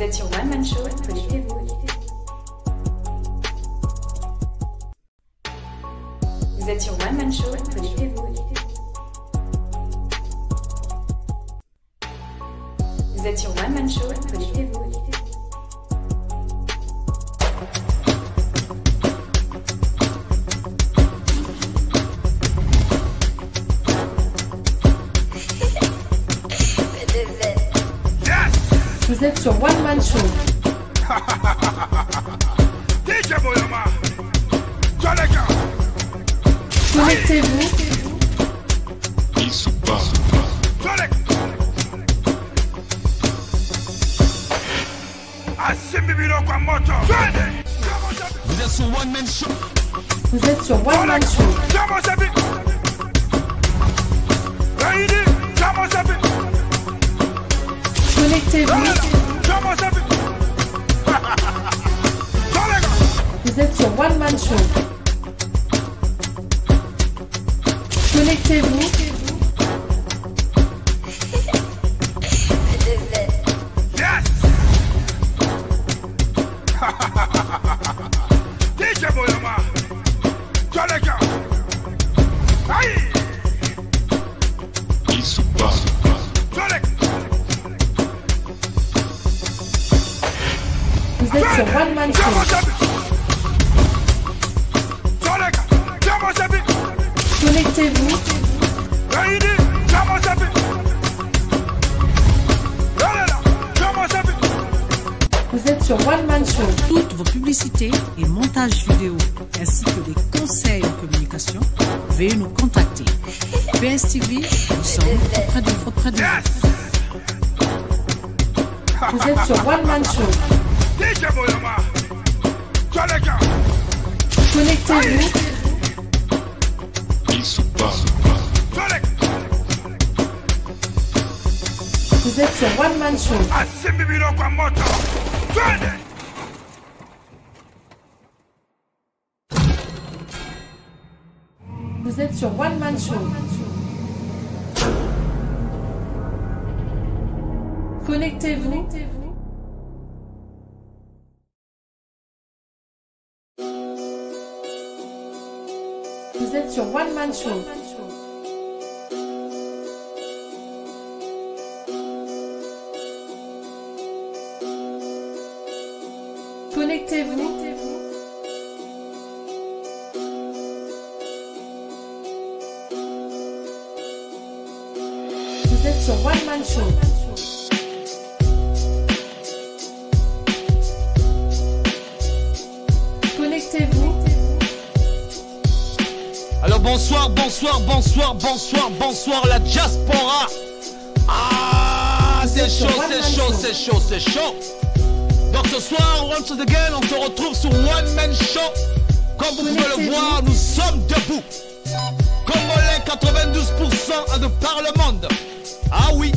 êtes sur One Man Show, connectez-vous. Vous êtes sur One Man Show, connectez-vous. Vous êtes sur One Man Show, connectez-vous. Vous êtes sur One Man Show. Connectez-vous. Vous êtes sur One Man Show. Vous êtes sur One Man Show. Connectez-vous. Vous êtes sur One Man Show. Connectez-vous. Vous êtes sur One Man Show. Connectez-vous. Vous êtes sur One Man Show. Toutes vos publicités et montages vidéo, ainsi que des conseils en communication, veuillez nous contacter. PS TV, nous sommes auprès de vous. Vous êtes sur One Man Show. Connectez-vous. Vous êtes sur One Man Show. Vous êtes sur One Man Show. Connectez-vous. Vous êtes sur One Man Show. Connectez-vous. Vous êtes sur One Man Show. Connectez-vous. Alors bonsoir la diaspora. Ah, c'est chaud. Donc ce soir, once again, on se retrouve sur One Man Show. Comme vous pouvez le voir, nous sommes debout. Congolais 92% de par le monde. Ah oui.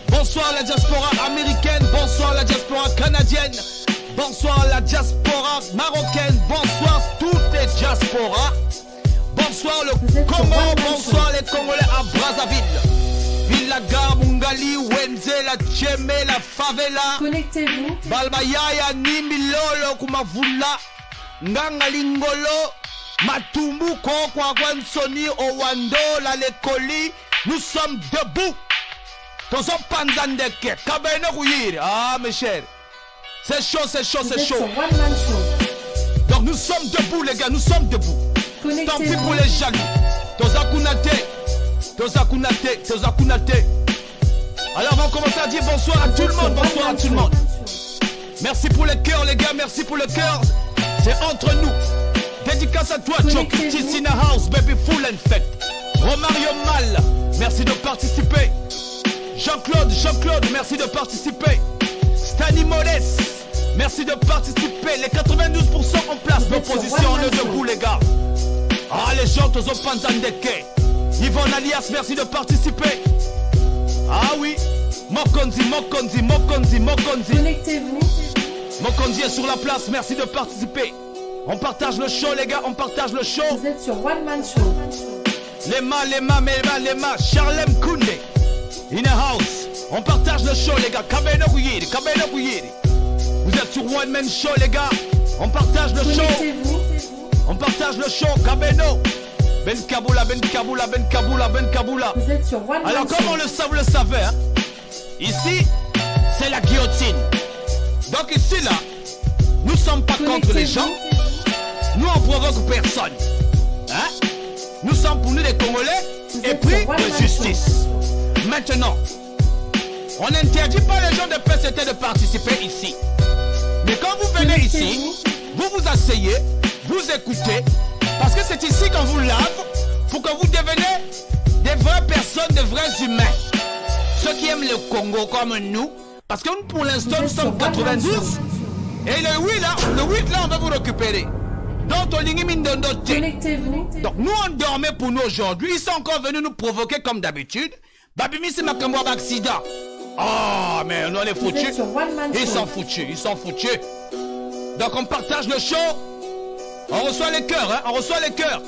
Bonsoir la diaspora américaine, bonsoir la diaspora canadienne, bonsoir la diaspora marocaine, bonsoir toutes les diasporas. Bonsoir le Congo, bonsoir les Congolais à Brazzaville. Villaga, Mungali, Wenze, la Tcheme, la Favela. Connectez-vous. Balbayaya, Nimilolo, Kumavula, Ngangalingolo, Matumbu, Kokwa, Soni, Owando, la Lekoli. Nous sommes debout. Nous sommes Panzandeke, Kabene Rouyir. Ah, mes chers. C'est chaud. Donc nous sommes debout, les gars, nous sommes debout. Tant pis pour les jaloux. Tozakunate. Alors on va commencer à dire bonsoir à tout le monde, Merci pour le cœur, les gars, merci pour le cœur. C'est entre nous. Dédicace à toi, Choc. Ticina House, baby, full and fête. Romario Mal, merci de participer. Jean-Claude, merci de participer. Stani Modeste, merci de participer. Les 92% en place, l'opposition, on est debout, les gars. Ah, les gens, tous au Panzandeke. Yvonne Alias, merci de participer. Ah oui. Mokonzi. Connectez-vous. Mokonzi est sur la place, merci de participer. On partage le show, les gars, on partage le show. Vous êtes sur One Man Show. Lema, Charlem Koundé. In a house. On partage le show, les gars. Kabeno Kouyiri. One Man Show, les gars. On partage le show. Connectez-vous. On partage le show. Kabeno. Ben Kaboula, Ben Kaboula, Ben Kaboula, Ben Kaboula. Vous êtes sur One Alors, Man comme Show. on le sait, vous le savez, hein, ici, c'est la guillotine. Donc, ici, là, nous ne sommes pas contre les gens. Nous, on provoque personne. Hein? Nous sommes pour nous les Congolais épris de justice. Maintenant, on n'interdit pas les gens de PCT de participer ici. Mais quand vous venez ici, vous vous asseyez, vous écoutez, parce que c'est ici qu'on vous lave pour que vous deveniez des vraies personnes, des vrais humains. Ceux qui aiment le Congo comme nous, parce que nous, pour l'instant, nous sommes 92. Et le 8 là, on va vous récupérer. Donc, on ligne mine de notre thé. Connectez-vous. Donc, nous, on dormait pour nous aujourd'hui. Ils sont encore venus nous provoquer comme d'habitude. Babimi, c'est ma caméra d'accident. Oh, mais on est Vous foutus. êtes sur One Man Ils Show. sont foutus, ils sont foutus. Donc, on partage le show. On reçoit les cœurs, hein. On reçoit les cœurs.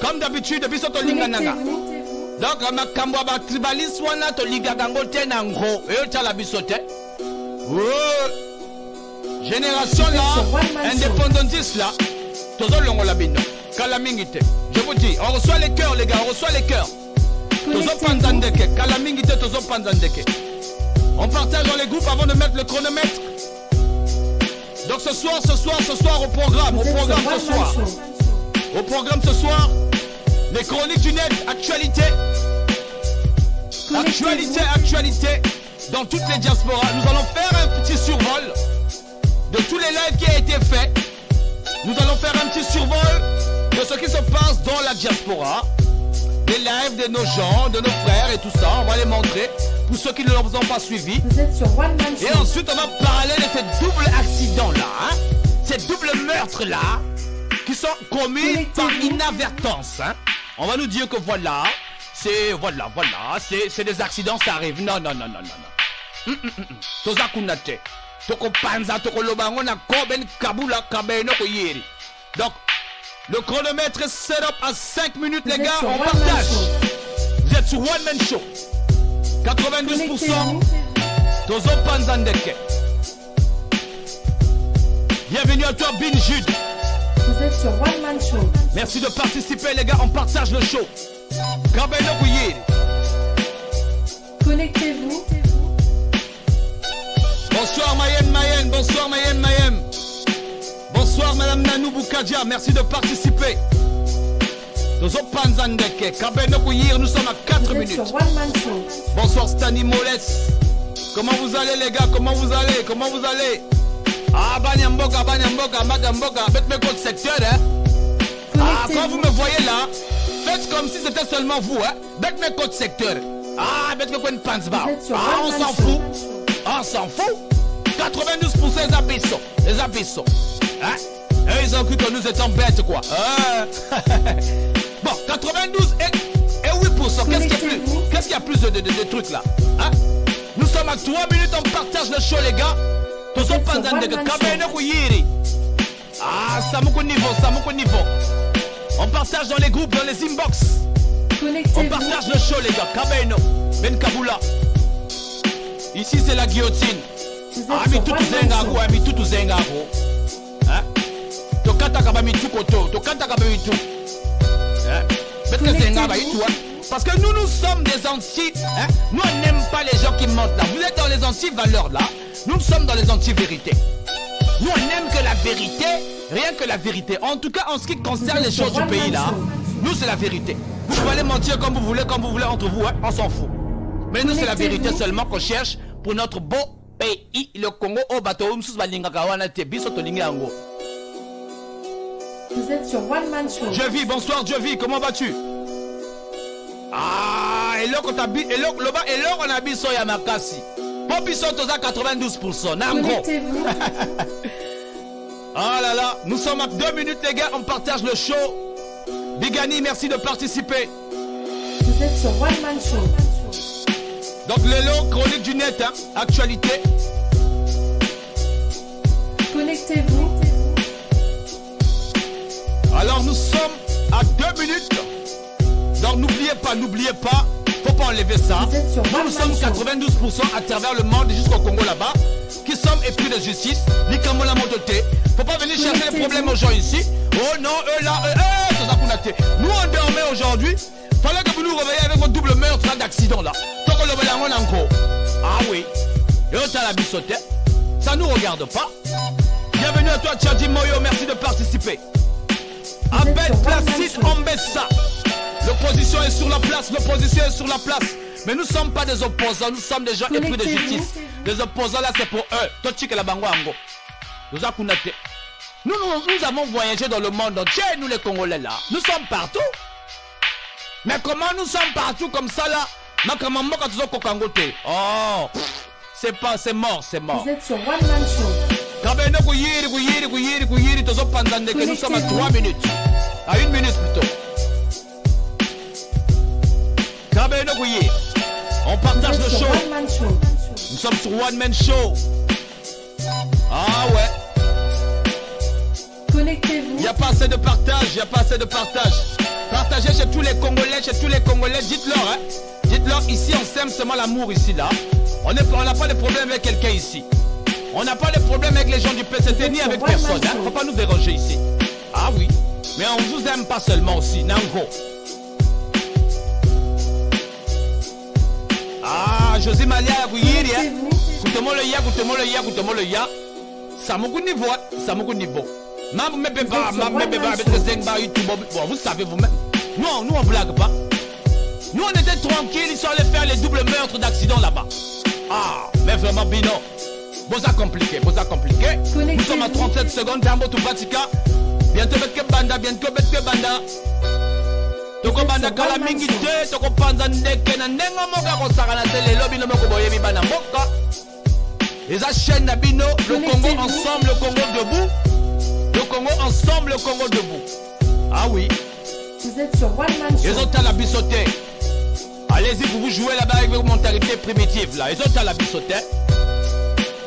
Comme d'habitude, depuis ce Tolingananga. Connectez-vous. Donc, ma caméra tribaliste, on a Tolingango, ten en gros. Et tu as la bisote. Génération là, indépendantiste là, tout le long la bino, Kalamingite. Je vous dis, on reçoit les cœurs, les gars, on reçoit les cœurs. Tozo Panzandeke, Kalamingite, Tozo Panzandeke. On partage dans les groupes avant de mettre le chronomètre. Donc ce soir, au programme, ce soir, les chroniques du net, actualité, dans toutes les diasporas. Nous allons faire un petit survol de tous les lives qui ont été faits. Nous allons faire un petit survol de ce qui se passe dans la diaspora. Des lives de nos gens, de nos frères et tout ça. On va les montrer pour ceux qui ne nous ont pas suivis. Vous êtes sur One Man Show. Et ensuite, on va parler de ces doubles accidents-là. Hein? Ces doubles meurtres-là qui sont commis par inadvertance. Hein? On va nous dire que voilà, c'est des accidents, ça arrive. Non. Toza kunate. Toko panza, toko lobango na koben kabula kabeno koyeri. Donc, le chronomètre est set up à 5 minutes, les gars. On partage. Vous êtes sur One Man Show. 92%. Tozo Panzandeke. Bienvenue à toi, Bin Jude. Vous êtes sur One Man Show. Merci de participer, les gars. On partage le show. Kabeno koyeri. Connectez-vous. Bonsoir Mayem, bonsoir Mayem. Bonsoir Madame Nanou Boukadia, merci de participer. Tozo Panzandeke, Kabeno Kouyir, nous sommes à 4 minutes. Sur One Man Show. Bonsoir Stani Moles. Comment vous allez les gars? Comment vous allez? Ah, Banyamboka, Magamboka, faites mes codes secteur, hein. Ah, quand vous me voyez là, faites comme si c'était seulement vous, hein. Faites mes codes secteur. Ah, faites mes codes Panzbar. Ah, on s'en fout. On s'en fout. 92% les abyssos. Hein? Et ils ont cru que nous étions bêtes, quoi. Bon, 92 et 8%. Qu'est-ce qu'il y a plus de trucs là? Hein? Nous sommes à 3 minutes, on partage le show, les gars. Tous on pense de Kabeno Kouyiri. Ah, ça m'a niveau. On partage dans les groupes, dans les inbox. On partage le show, les gars. Kabeno, Ben Kaboula. Ici, c'est la guillotine. Ah, mais tout zengago, Hein? Parce que nous sommes des anti. Hein? Nous, on n'aime pas les gens qui mentent là. Vous êtes dans les anti-valeurs là. Nous sommes dans les anti-vérités. Nous, on n'aime que la vérité, rien que la vérité. En tout cas, en ce qui concerne les choses du pays là, nous, c'est la vérité. Vous pouvez aller mentir comme vous voulez entre vous, hein? On s'en fout. Mais nous, c'est la vérité seulement qu'on cherche pour notre beau pays, le Congo, au bateau. Vous êtes sur One Man Show. Jevi, bonsoir Jevi, comment vas-tu? Ah, et là, on a biso ya makasi. Popiso toza 92%. Connectez-vous. Ah là là, nous sommes à 2 minutes, les gars, on partage le show. Bigani, merci de participer. Vous êtes sur One Man Show. Donc, Lélo, chronique du net, hein, actualité. Connectez-vous. Alors, nous sommes à 2 minutes. Donc, n'oubliez pas, Faut pas enlever ça. Vous êtes sur Nous One sommes Man Show. 92% à travers le monde jusqu'au Congo là-bas, qui sommes épris de justice, ni comme la mondoté. Faut pas venir chercher les problèmes aux gens ici. Oh non, eux là, c'est ça qu'on a fait. Nous on dormait aujourd'hui. Fallait que vous nous réveilliez avec votre double meurtre d'accident là. Tant qu'on le voit encore. Ah oui. Et on t'a la bissotte. Ça nous regarde pas. Bienvenue à toi Tchadi Moyo, merci de participer. Abed Placide Ambessa. L'opposition est sur la place, l'opposition est sur la place. Mais nous ne sommes pas des opposants, nous sommes des gens épris de justice. Les opposants là c'est pour eux. Tochik la Bangwango. Nous avons voyagé dans le monde entier, nous les Congolais là. Nous sommes partout. Mais comment nous sommes partout comme ça là? Oh, c'est mort, c'est mort. Vous êtes sur One Man Show. Nous sommes à 3 minutes. À 1 minute plutôt. On partage le show. One Man Show. Nous sommes sur One Man Show. Ah ouais. Connectez-vous. Il n'y a pas assez de partage, il n'y a pas assez de partage. Partagez chez tous les Congolais, dites-leur, hein. Dites-leur, ici on s'aime seulement l'amour ici là. On n'a pas de problème avec quelqu'un ici. On n'a pas de problème avec les gens du PCT ni avec personne, hein. Faut pas nous déranger ici. Ah oui, mais on vous aime pas seulement aussi, Nango. Ah, José Malia, Gouiri, hein. Goutemo le ya. Ça m'a niveau, ça m'a niveau. Vous savez vous-même. Nous on blague pas. Nous on était tranquilles, ils sont allés faire les doubles meurtres d'accident là-bas. Ah, mais vraiment Bino. Bon ça compliqué. Nous sommes à 37 secondes, Tambo Tupatika. Bientôt Betke Banda. Toko Banda Kala Mingi Te, Toko Panza Ndeke, Nandenga Moka Kosara Tele, Lobby no Moko Boyebi Bana Moka. Les chaîne Nabino, le Congo ensemble, le Congo debout. Le Congo ensemble, le Congo debout. Ah oui. Vous êtes sur One Man Show. Les autres à la bissoté. Allez-y, vous jouez là-bas avec vos mentalités primitives là. Les autres à la bissoté.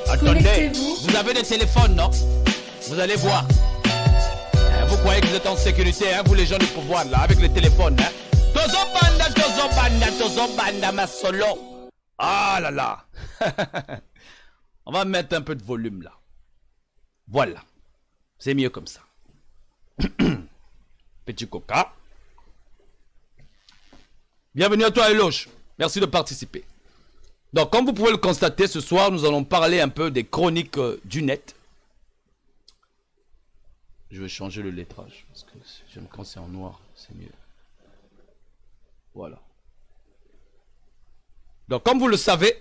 Attendez, vous avez des téléphones, non? Vous allez voir. Vous croyez que vous êtes en sécurité, hein, vous les gens du pouvoir là, avec les téléphones, hein? Tozo banda, ma solo. Ah là là. On va mettre un peu de volume là. Voilà. C'est mieux comme ça. Petit coca. Bienvenue à toi Eloge. Merci de participer. Donc comme vous pouvez le constater, ce soir nous allons parler un peu des chroniques du net. Je vais changer le lettrage parce que j'aime quand c'est en noir, c'est mieux. Voilà. Donc comme vous le savez,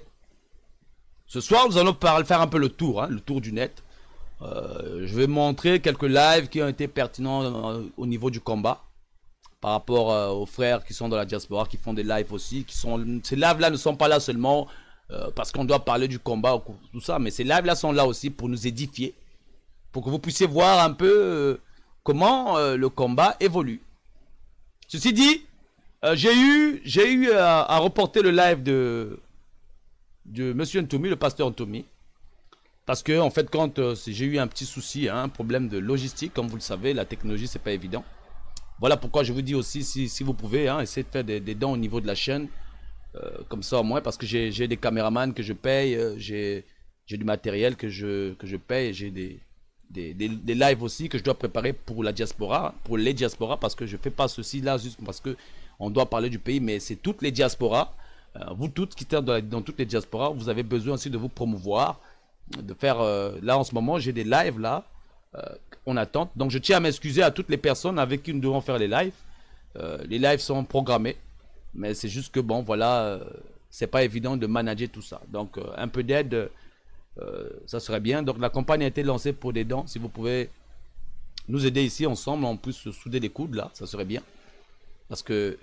ce soir nous allons faire un peu le tour, hein, le tour du net. Je vais montrer quelques lives qui ont été pertinents au niveau du combat. Par rapport aux frères qui sont dans la diaspora, qui font des lives aussi. Ces lives-là ne sont pas là seulement parce qu'on doit parler du combat ou tout ça. Mais ces lives-là sont là aussi pour nous édifier. Pour que vous puissiez voir un peu comment le combat évolue. Ceci dit, j'ai eu à reporter le live de Monsieur Ntoumi, le pasteur Ntoumi. Parce que en fait, quand j'ai eu un petit souci, hein, un problème de logistique, comme vous le savez, la technologie, c'est pas évident. Voilà pourquoi je vous dis aussi, si vous pouvez, hein, essayez de faire des dons au niveau de la chaîne. Comme ça au moins, parce que j'ai des caméramans que je paye, j'ai du matériel que je paye, j'ai des lives aussi que je dois préparer pour la diaspora, pour les diasporas, parce que je ne fais pas ceci là juste parce que on doit parler du pays, mais c'est toutes les diasporas. Vous toutes qui êtes dans toutes les diasporas, vous avez besoin aussi de vous promouvoir, de faire, là en ce moment j'ai des lives là, on attend. Donc je tiens à m'excuser à toutes les personnes avec qui nous devons faire les lives. Les lives sont programmés, mais c'est juste que bon voilà, c'est pas évident de manager tout ça. Donc un peu d'aide, ça serait bien. Donc la campagne a été lancée pour des dons. Si vous pouvez nous aider ici ensemble, on peut se souder les coudes là, ça serait bien. Parce que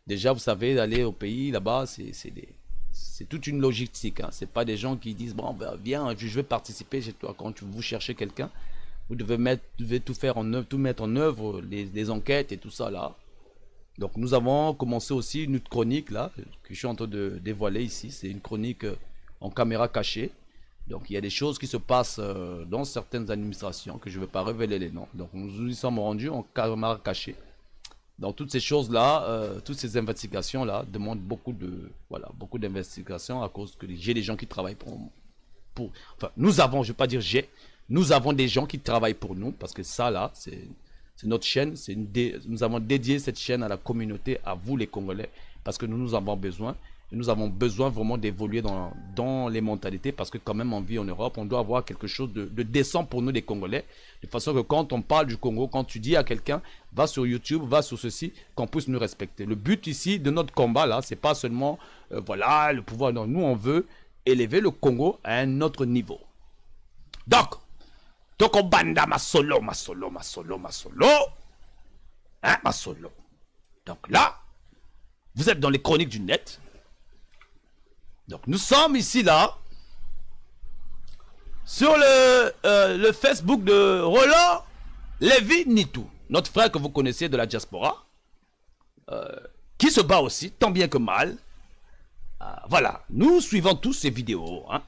déjà vous savez, aller au pays là-bas, c'est toute une logistique. Hein. C'est pas des gens qui disent bon ben, viens, je vais participer chez toi. Quand vous cherchez quelqu'un, vous devez tout faire en œuvre, tout mettre en œuvre, les enquêtes et tout ça là. Donc nous avons commencé aussi une autre chronique là, que je suis en train de dévoiler ici. C'est une chronique en caméra cachée. Donc il y a des choses qui se passent dans certaines administrations que je ne vais pas révéler les noms. Donc nous y sommes rendus en caméra cachée. Donc toutes ces choses-là, toutes ces investigations-là demandent beaucoup de, voilà, beaucoup d'investigations à cause que j'ai des gens qui travaillent enfin, nous avons, je ne vais pas dire j'ai, nous avons des gens qui travaillent pour nous parce que ça là, c'est notre chaîne, nous avons dédié cette chaîne à la communauté, à vous les Congolais, parce que nous avons besoin. Et nous avons besoin vraiment d'évoluer dans les mentalités parce que quand même on vit en Europe, on doit avoir quelque chose de décent pour nous les Congolais. De façon que quand on parle du Congo, quand tu dis à quelqu'un, va sur YouTube, va sur ceci, qu'on puisse nous respecter. Le but ici de notre combat là, c'est pas seulement, voilà, le pouvoir. Non, nous on veut élever le Congo à un autre niveau. Donc, Toko Banda Masolo. Hein, Masolo. Donc là, vous êtes dans les chroniques du net. Donc nous sommes ici là sur le Facebook de Roland Lévy Nitou, notre frère que vous connaissez de la diaspora, qui se bat aussi tant bien que mal. Voilà, nous suivons tous ses vidéos, hein.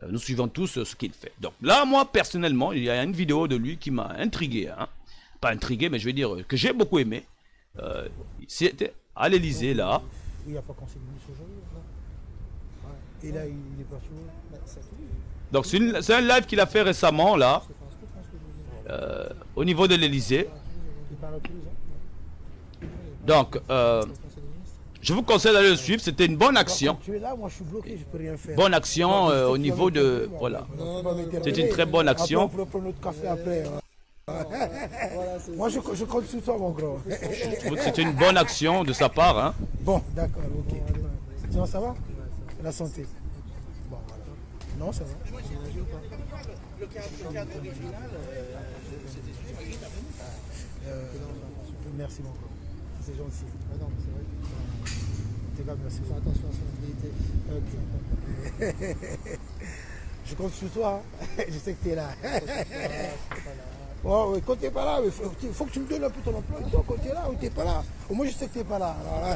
Nous suivons tous ce qu'il fait. Donc là, moi personnellement, il y a une vidéo de lui qui m'a intrigué, hein. Pas intrigué, mais je vais dire que j'ai beaucoup aimé. C'était à l'Elysée là. Il n'y a pas conseillé aujourd'hui. Et là, il est parti où? Donc c'est un live qu'il a fait récemment là, au niveau de l'Elysée. Donc je vous conseille d'aller le suivre, c'était une bonne action. Tu es là, moi je suis bloqué, je peux rien faire. Bonne action au niveau de, voilà. C'est une très bonne action. On peut prendre notre café après. Moi je compte sur toi mon grand. C'est une bonne action de sa part, hein. Bon, d'accord, ok. Sinon ça va? La santé. Bon, voilà. Non, ça va. Le cadre original, merci mon grand. C'est gentil. Ah non, c'est vrai. En tout cas, merci. Fais attention à son mobilité. Ok. Je compte sur toi. Hein. Je sais que tu es là. Bon, quand tu n'es pas là, il faut que tu me donnes un peu ton emploi. Toi, quand tu es là ou tu n'es pas là. Au moins, je sais que tu n'es pas là. Alors,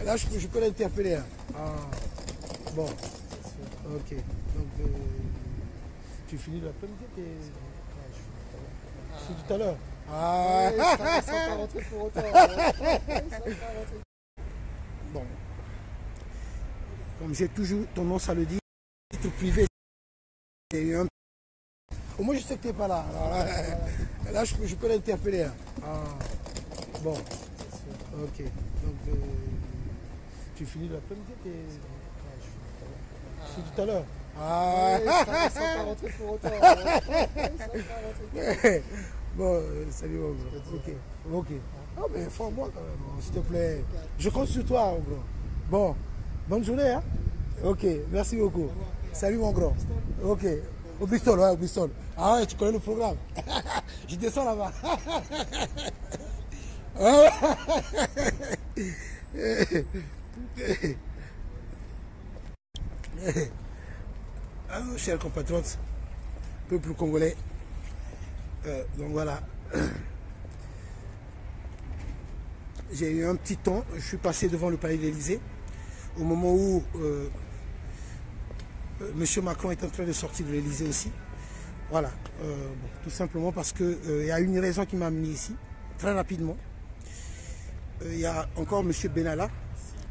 là, je peux l'interpeller. Ah. Bon. Ok. Donc, tu finis l'après-midi. C'est tout à l'heure. Ah. Sans pas rentrer pour autant. Bon. Comme j'ai toujours tendance à le dire, titre privé, c'est un... Au moins je sais que tu n'es pas là. Alors, là, je peux l'interpeller. Ah. Bon. Ok. Donc, tu finis l'après-midi. C'est tout à l'heure. Ah. Sans pas rentrer pour autant. Bon, salut mon gros. Ok. Ok. Ah mais forme-moi quand même, s'il te plaît. Je compte sur toi, mon gros. Bon, bonne journée, hein. Ok, merci beaucoup. Salut mon grand. Ok. Au Bristol, ouais, au Bristol. Ah ouais, tu connais le programme. Je descends là-bas. Alors, chers compatriotes, peuple congolais, donc voilà. J'ai eu un petit temps, je suis passé devant le palais de l'Élysée au moment où M. Macron est en train de sortir de l'Élysée aussi. Voilà, bon, tout simplement parce qu'il y a une raison qui m'a amené ici, très rapidement. Il y a encore M. Benalla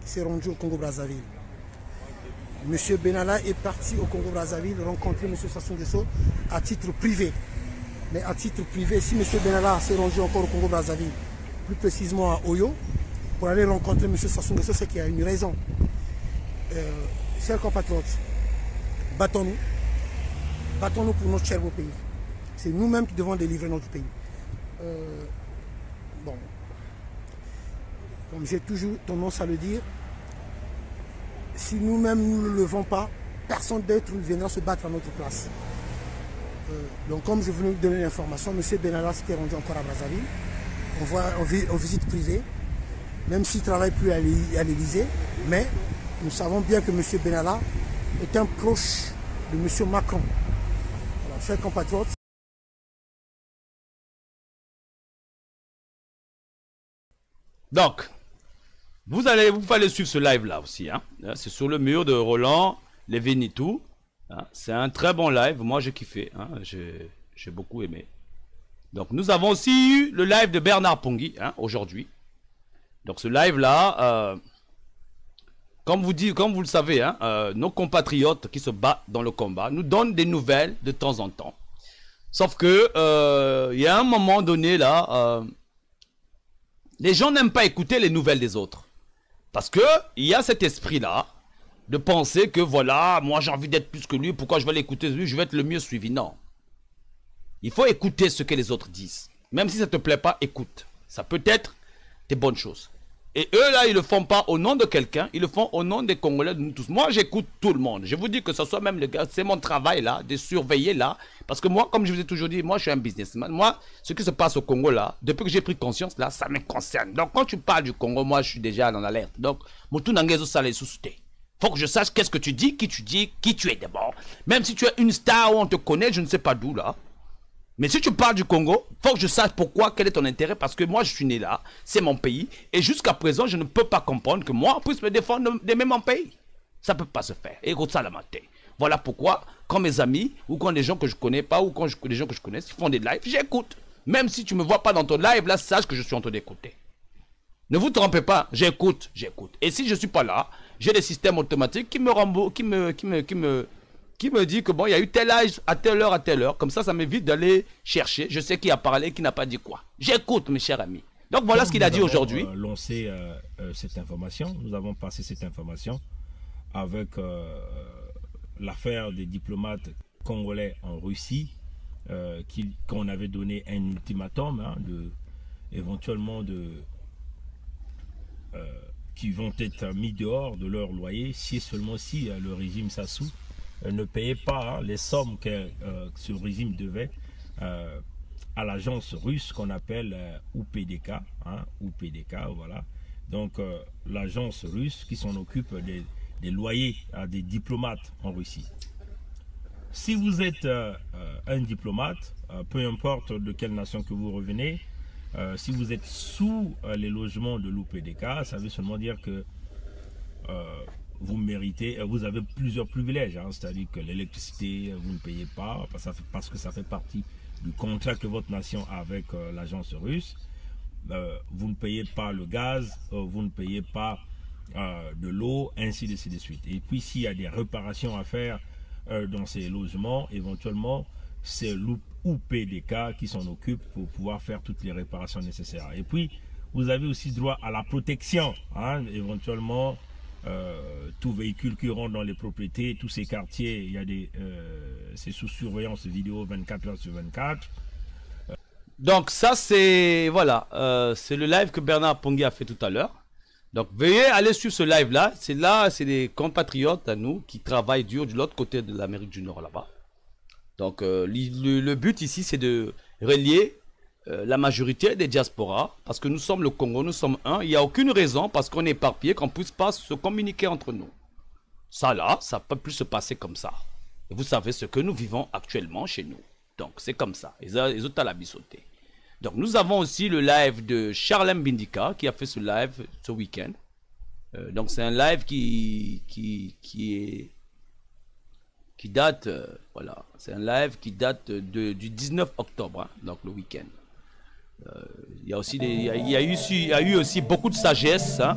qui s'est rendu au Congo-Brazzaville. M. Benalla est parti au Congo-Brazzaville rencontrer M. Sassou Nguesso à titre privé. Mais à titre privé, si M. Benalla s'est rendu encore au Congo-Brazzaville, plus précisément à Oyo, pour aller rencontrer M. Sassou Nguesso, c'est qu'il y a une raison. Chers compatriotes, battons-nous. Battons-nous pour notre cher beau pays. C'est nous-mêmes qui devons délivrer notre pays. Bon, comme j'ai toujours tendance à le dire, si nous-mêmes nous ne le levons pas, personne d'autre viendra se battre à notre place. Donc comme je venais de donner l'information, M. Benalla s'était rendu encore à Brazzaville. On voit en visite privée, même s'il ne travaille plus à l'Élysée, mais nous savons bien que M. Benalla est un proche de M. Macron. Alors, chers compatriotes, donc, vous allez suivre ce live là aussi, hein. C'est sur le mur de Roland Lévy Nitou. Hein. C'est un très bon live, moi j'ai kiffé, hein. J'ai beaucoup aimé. Donc nous avons aussi eu le live de Bernard Pongui, hein, aujourd'hui. Donc ce live-là, comme vous le savez, hein, nos compatriotes qui se battent dans le combat nous donnent des nouvelles de temps en temps. Sauf que il y a un moment donné là, les gens n'aiment pas écouter les nouvelles des autres. Parce que il y a cet esprit-là de penser que voilà, moi j'ai envie d'être plus que lui, pourquoi je vais l'écouter lui, je vais être le mieux suivi. Non. Il faut écouter ce que les autres disent. Même si ça ne te plaît pas, écoute. Ça peut être des bonnes choses. Et eux là, ils le font pas au nom de quelqu'un, ils le font au nom des Congolais, de nous tous. Moi, j'écoute tout le monde. Je vous dis que ce soit même le gars, c'est mon travail là, de surveiller là. Parce que moi, comme je vous ai toujours dit, moi je suis un businessman. Moi, ce qui se passe au Congo là, depuis que j'ai pris conscience là, ça me concerne. Donc quand tu parles du Congo, moi je suis déjà en alerte. Donc, Moutou Nangezo Salé Soussouté. Faut que je sache qu'est-ce que tu dis, qui tu es d'abord. Même si tu es une star où on te connaît, je ne sais pas d'où là. Mais si tu parles du Congo, faut que je sache pourquoi, quel est ton intérêt, parce que moi je suis né là, c'est mon pays, et jusqu'à présent je ne peux pas comprendre que moi on puisse me défendre d'aimer mon pays. Ça ne peut pas se faire. Et ça la maté. Voilà pourquoi, quand mes amis, ou quand des gens que je connais pas, ou quand des gens que je connais, ils font des lives, j'écoute. Même si tu ne me vois pas dans ton live, là, sache que je suis en train d'écouter. Ne vous trompez pas, j'écoute. Et si je ne suis pas là, j'ai des systèmes automatiques qui me remboursent, qui me dit que bon, il y a eu tel âge à telle heure. Comme ça m'évite d'aller chercher. Je sais qui a parlé, qui n'a pas dit quoi. J'écoute, mes chers amis. Donc voilà ce qu'il a dit aujourd'hui. Lancé cette information. Nous avons passé cette information avec l'affaire des diplomates congolais en Russie, qu'on avait donné un ultimatum, hein, éventuellement qui vont être mis dehors de leur loyer si seulement si le régime Sassou ne payait pas les sommes que ce régime devait à l'agence russe qu'on appelle UPDK, hein, UPDK, voilà. Donc l'agence russe qui s'en occupe des loyers à des diplomates en Russie. Si vous êtes un diplomate, peu importe de quelle nation que vous revenez, si vous êtes sous les logements de l'UPDK, ça veut seulement dire que vous méritez, vous avez plusieurs privilèges, hein, c'est-à-dire que l'électricité, vous ne payez pas, parce que ça fait partie du contrat que votre nation a avec l'agence russe. Vous ne payez pas le gaz, vous ne payez pas de l'eau, ainsi de suite. Et puis s'il y a des réparations à faire dans ces logements, éventuellement, c'est l'UPDK qui s'en occupe pour pouvoir faire toutes les réparations nécessaires. Et puis, vous avez aussi droit à la protection, hein, éventuellement. Tout véhicule qui rentre dans les propriétés, tous ces quartiers, il y a c'est sous surveillance vidéo 24 heures sur 24. Donc ça c'est voilà, c'est le live que Bernard Pongui a fait tout à l'heure. Donc veuillez aller sur ce live là, c'est des compatriotes à nous qui travaillent dur de l'autre côté de l'Amérique du Nord là-bas. Donc le but ici c'est de relier la majorité des diasporas, parce que nous sommes le Congo, nous sommes un, il n'y a aucune raison, parce qu'on est éparpillé, qu'on ne puisse pas se communiquer entre nous. Ça là, ça ne peut plus se passer comme ça. Et vous savez ce que nous vivons actuellement chez nous. Donc c'est comme ça, les autres à la bisauté. Donc nous avons aussi le live de Charlem Bindika, qui a fait ce live ce week-end. Donc c'est un live qui date, voilà, c'est un live qui date du 19 octobre, hein, donc le week-end. Il y a aussi il y a eu aussi beaucoup de sagesse, hein.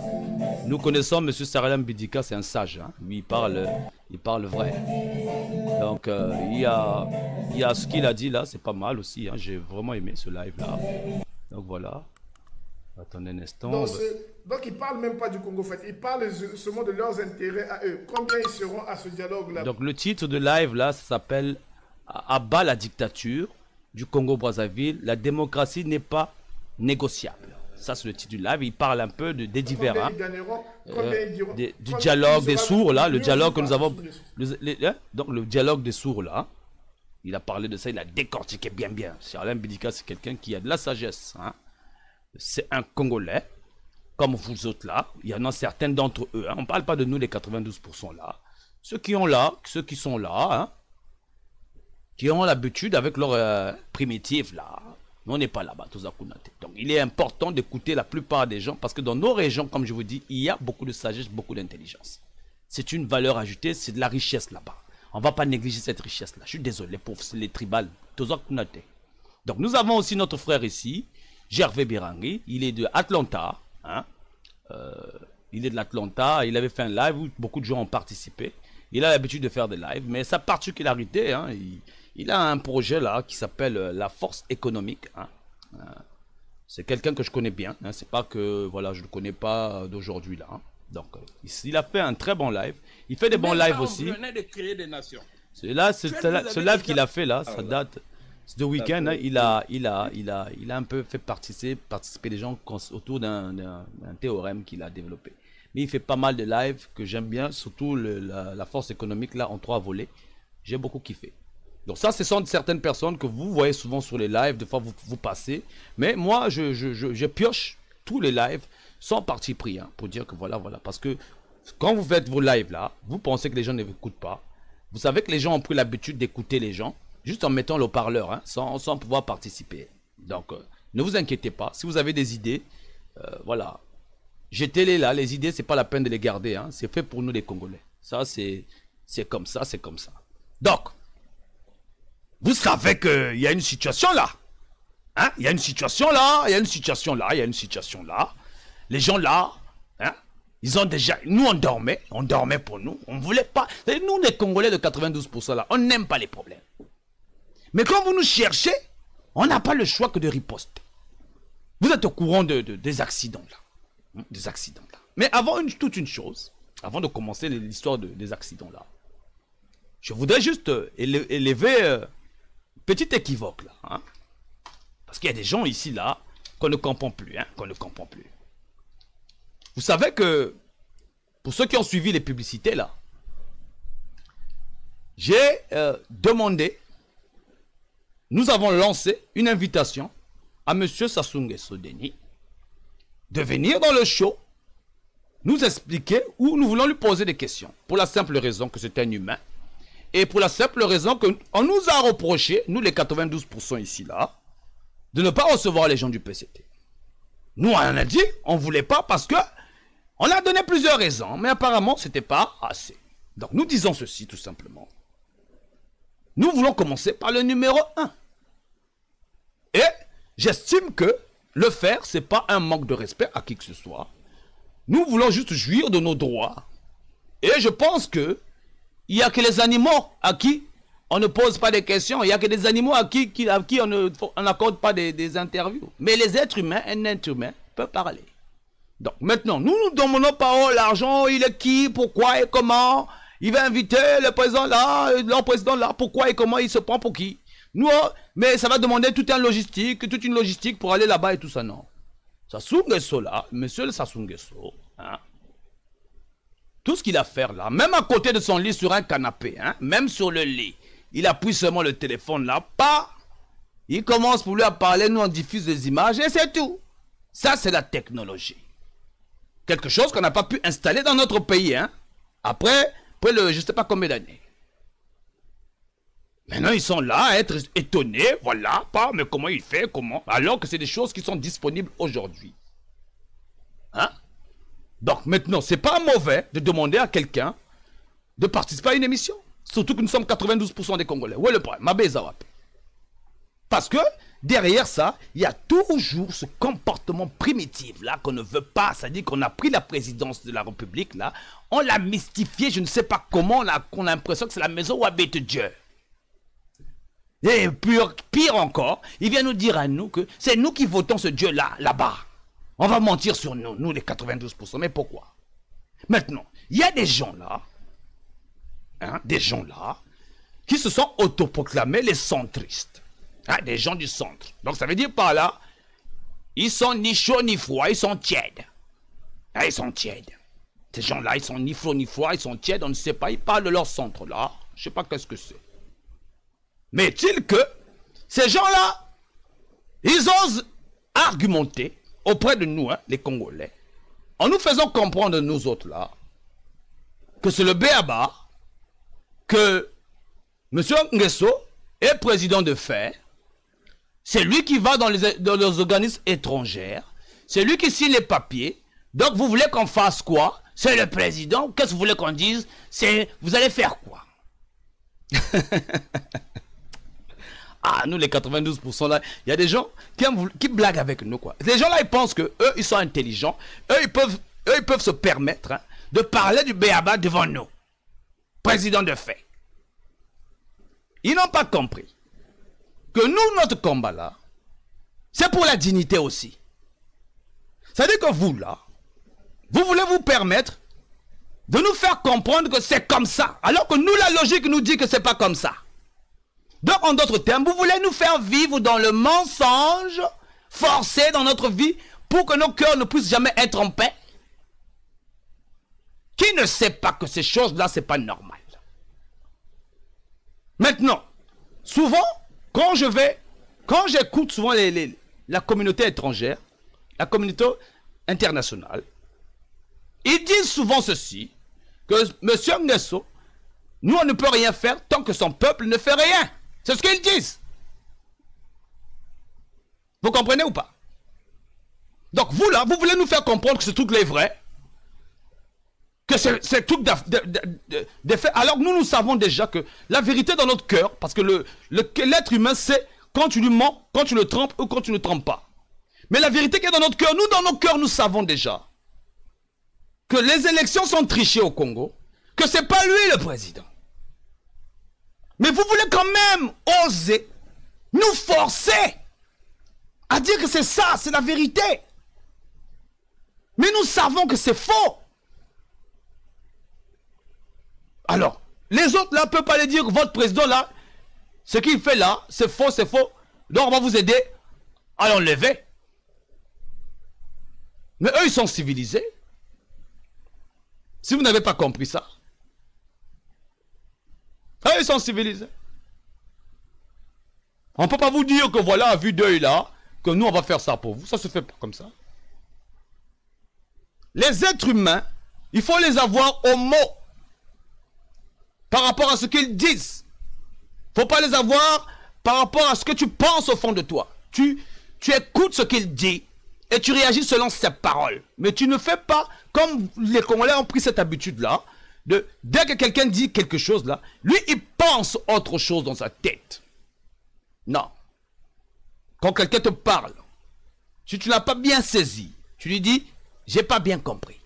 Nous connaissons M. Charlem Bindika, c'est un sage, hein. Lui il parle vrai. Donc il y a ce qu'il a dit là, c'est pas mal aussi, hein. J'ai vraiment aimé ce live là. Donc voilà. Attendez un instant. Donc ils ne parlent même pas du Congo, en fait. Ils parlent seulement de leurs intérêts à eux. Combien ils seront à ce dialogue-là? Donc le titre de live là, ça s'appelle « À bas la dictature du Congo-Brazzaville, la démocratie n'est pas négociable ». Ça c'est le titre du live. Il parle un peu des divers, hein, du dialogue des sourds là, le dialogue que nous avons, donc le dialogue des sourds là. Il a parlé de ça, il a décortiqué bien. Charlem Bindika, c'est quelqu'un qui a de la sagesse, hein. C'est un Congolais, comme vous autres là. Il y en a certains d'entre eux, hein. On ne parle pas de nous les 92% là. Ceux qui sont là, hein, qui ont l'habitude avec leur primitive là. On n'est pas là-bas, tous à Kounate. Donc il est important d'écouter la plupart des gens, parce que dans nos régions, comme je vous dis, il y a beaucoup de sagesse, beaucoup d'intelligence. C'est une valeur ajoutée, c'est de la richesse là-bas. On ne va pas négliger cette richesse là. Je suis désolé pour les tribales, tous à Kounate. Donc nous avons aussi notre frère ici, Gervais Birangi, il est de Atlanta, hein. Il est de l'Atlanta. Il avait fait un live où beaucoup de gens ont participé. Il a l'habitude de faire des lives. Mais sa particularité, hein, il a un projet là qui s'appelle La Force Économique. Hein. C'est quelqu'un que je connais bien. Hein. C'est pas que voilà, je ne le connais pas d'aujourd'hui là. Hein. Donc, il a fait un très bon live. Il fait des bons lives aussi. De créer des nations. Ce live qu'il a fait là, ça date de week-end. Hein, il a un peu fait participer les gens autour d'un théorème qu'il a développé. Mais il fait pas mal de lives que j'aime bien, surtout la force économique là en 3 volets. J'ai beaucoup kiffé. Donc ça, ce sont certaines personnes que vous voyez souvent sur les lives, des fois vous passez. Mais moi, je pioche tous les lives sans parti pris, hein, pour dire que voilà. Parce que quand vous faites vos lives là, vous pensez que les gens ne vous écoutent pas. Vous savez que les gens ont pris l'habitude d'écouter les gens, juste en mettant le haut-parleur, hein, sans pouvoir participer. Donc, ne vous inquiétez pas. Si vous avez des idées, voilà. Jetez-les là. Les idées, c'est pas la peine de les garder. Hein. C'est fait pour nous les Congolais. Ça, c'est comme ça, c'est comme ça. Donc, vous savez qu'il y a une situation là. Hein? Il y a une situation là, il y a une situation là, il y a une situation là. Les gens là, hein? Ils ont déjà... Nous, on dormait pour nous. On ne voulait pas... Nous, les Congolais de 92% là, on n'aime pas les problèmes. Mais quand vous nous cherchez, on n'a pas le choix que de riposter. Vous êtes au courant des accidents là. Des accidents là. Mais avant toute une chose, avant de commencer l'histoire des accidents là, je voudrais juste élever petit équivoque là. Hein? Parce qu'il y a des gens ici là qu'on ne comprend plus. Hein, qu'on ne comprend plus. Vous savez que, pour ceux qui ont suivi les publicités là, j'ai demandé, nous avons lancé une invitation à M. Sassou Nguesso Denis de venir dans le show, nous expliquer où nous voulons lui poser des questions. Pour la simple raison que c'est un humain. Et pour la simple raison qu'on nous a reproché, nous les 92% ici là, de ne pas recevoir les gens du PCT. Nous on a dit, on ne voulait pas parce que on a donné plusieurs raisons, mais apparemment, ce n'était pas assez. Donc, nous disons ceci, tout simplement. Nous voulons commencer par le numéro 1. Et j'estime que le faire, ce n'est pas un manque de respect à qui que ce soit. Nous voulons juste jouir de nos droits. Et je pense que il n'y a que les animaux à qui on ne pose pas des questions. Il n'y a que des animaux à qui on n'accorde pas des interviews. Mais les êtres humains, un être humain peut parler. Donc maintenant, nous nous demandons pas l'argent, il est qui, pourquoi et comment. Il va inviter le président là, le président là, pourquoi et comment il se prend pour qui. Nous, mais ça va demander toute une logistique pour aller là-bas et tout ça, non. Sassou Nguesso là, monsieur le Sassou Nguesso, hein, tout ce qu'il a à faire là, même à côté de son lit sur un canapé, hein, même sur le lit, il appuie seulement le téléphone là, pas. Il commence pour lui à parler, nous on diffuse des images et c'est tout. Ça c'est la technologie. Quelque chose qu'on n'a pas pu installer dans notre pays, hein. Après je ne sais pas combien d'années. Maintenant, ils sont là à être étonnés, voilà, pas, mais comment il fait, comment, alors que c'est des choses qui sont disponibles aujourd'hui. Hein? Donc, maintenant, c'est pas mauvais de demander à quelqu'un de participer à une émission. Surtout que nous sommes 92% des Congolais. Où est le problème? Mabezawap. Parce que, derrière ça, il y a toujours ce comportement primitif là qu'on ne veut pas. C'est-à-dire qu'on a pris la présidence de la République là, on l'a mystifié, je ne sais pas comment, on a l'impression que c'est la maison où habite Dieu. Et pire encore, il vient nous dire à nous que c'est nous qui votons ce Dieu là, là-bas. On va mentir sur nous, nous les 92%. Mais pourquoi? Maintenant, il y a des gens là, hein, des gens là, qui se sont autoproclamés les centristes. Ah, des gens du centre. Donc ça veut dire par là, ils sont ni chauds ni froids, ils sont tièdes. Ah, ils sont tièdes. Ces gens-là, ils sont ni chauds ni froids, ils sont tièdes, on ne sait pas, ils parlent de leur centre là. Je ne sais pas qu'est-ce que c'est. Mais est-il que ces gens-là, ils osent argumenter auprès de nous, hein, les Congolais, en nous faisant comprendre, nous autres là, que c'est le béaba, que M. Nguesso est président de fait. C'est lui qui va dans les organismes étrangers. C'est lui qui signe les papiers. Donc vous voulez qu'on fasse quoi? C'est le président. Qu'est-ce que vous voulez qu'on dise? C'est vous allez faire quoi? Ah, nous les 92% là, il y a des gens qui blaguent avec nous quoi. Ces gens là ils pensent que eux ils sont intelligents. Eux ils peuvent eux, ils peuvent se permettre de parler du béaba devant nous. Président de fait. Ils n'ont pas compris que nous, notre combat là, c'est pour la dignité aussi. C'est-à-dire que vous là, vous voulez vous permettre de nous faire comprendre que c'est comme ça, alors que nous, la logique nous dit que c'est pas comme ça. Donc, en d'autres termes, vous voulez nous faire vivre dans le mensonge forcé dans notre vie pour que nos cœurs ne puissent jamais être en paix. Qui ne sait pas que ces choses-là, c'est pas normal? Maintenant, souvent, quand j'écoute souvent la communauté étrangère, la communauté internationale, ils disent souvent ceci, que M. Nguesso, nous on ne peut rien faire tant que son peuple ne fait rien. C'est ce qu'ils disent. Vous comprenez ou pas? Donc vous là, vous voulez nous faire comprendre que ce truc-là est vrai, que c'est tout des faits, alors que nous savons déjà que la vérité dans notre cœur, parce que l'être humain c'est quand tu lui mens, quand tu le trompes ou quand tu ne le trompes pas. Mais la vérité qui est dans notre cœur, nous dans nos cœurs, nous savons déjà que les élections sont trichées au Congo, que c'est pas lui le président. Mais vous voulez quand même oser nous forcer à dire que c'est ça, c'est la vérité. Mais nous savons que c'est faux. Alors, les autres là ne peuvent pas les dire que votre président là, ce qu'il fait là, c'est faux, donc on va vous aider à l'enlever. Mais eux, ils sont civilisés. Si vous n'avez pas compris ça, eux, ils sont civilisés. On ne peut pas vous dire que voilà, à vue d'œil là, que nous, on va faire ça pour vous. Ça se fait pas comme ça. Les êtres humains, il faut les avoir au mot par rapport à ce qu'ils disent. Il ne faut pas les avoir par rapport à ce que tu penses au fond de toi. Tu écoutes ce qu'il dit et tu réagis selon ses paroles. Mais tu ne fais pas comme les Congolais ont pris cette habitude-là. Dès que quelqu'un dit quelque chose là, lui il pense autre chose dans sa tête. Non. Quand quelqu'un te parle, si tu n'as pas bien saisi, tu lui dis, j'ai pas bien compris.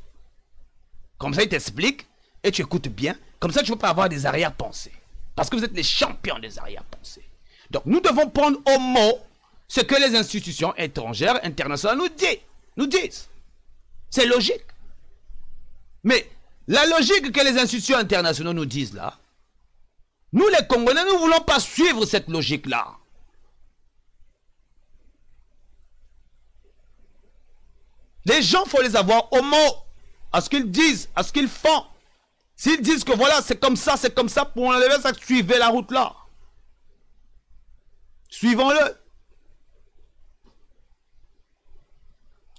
Comme ça il t'explique et tu écoutes bien. Comme ça tu ne vas pas avoir des arrière-pensées. Parce que vous êtes les champions des arrière-pensées. Donc nous devons prendre au mot ce que les institutions étrangères, internationales nous disent. C'est logique. Mais la logique que les institutions internationales nous disent là, nous les Congolais, nous ne voulons pas suivre cette logique-là. Les gens, il faut les avoir au mot, à ce qu'ils disent, à ce qu'ils font. S'ils disent que voilà, c'est comme ça, pour enlever ça, suivez la route là. Suivons-le.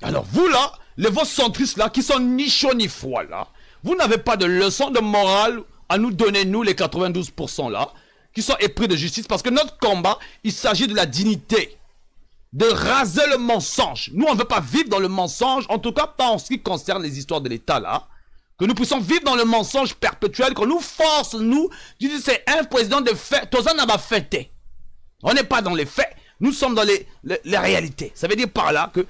Alors vous là, les vos centristes là, qui sont ni chaud ni froid là, vous n'avez pas de leçon de morale à nous donner, nous les 92% là, qui sont épris de justice, parce que notre combat, il s'agit de la dignité, de raser le mensonge. Nous on ne veut pas vivre dans le mensonge, en tout cas pas en ce qui concerne les histoires de l'État là, que nous puissions vivre dans le mensonge perpétuel, qu'on nous force, nous, c'est un président de fait, Tozan n'a pas fêté. On n'est pas dans les faits, nous sommes dans les réalités. Ça veut dire par là que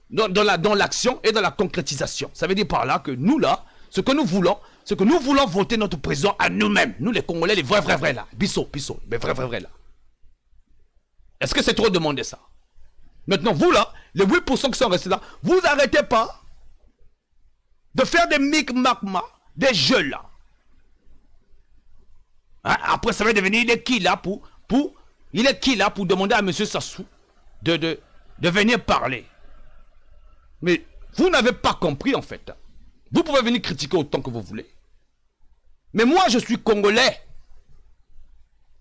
dans l'action et dans la concrétisation. Ça veut dire par là que nous là, ce que nous voulons voter notre président à nous-mêmes. Nous les Congolais, les vrais là. Bissot, mais vrais là. Est-ce que c'est trop demander ça? Maintenant vous là, les 8% qui sont restés là, vous n'arrêtez pas de faire des micmacma, des jeux là. Hein? Après ça va devenir, il est qui là pour demander à M. Sassou de venir parler. Mais vous n'avez pas compris en fait. Vous pouvez venir critiquer autant que vous voulez. Mais moi je suis Congolais.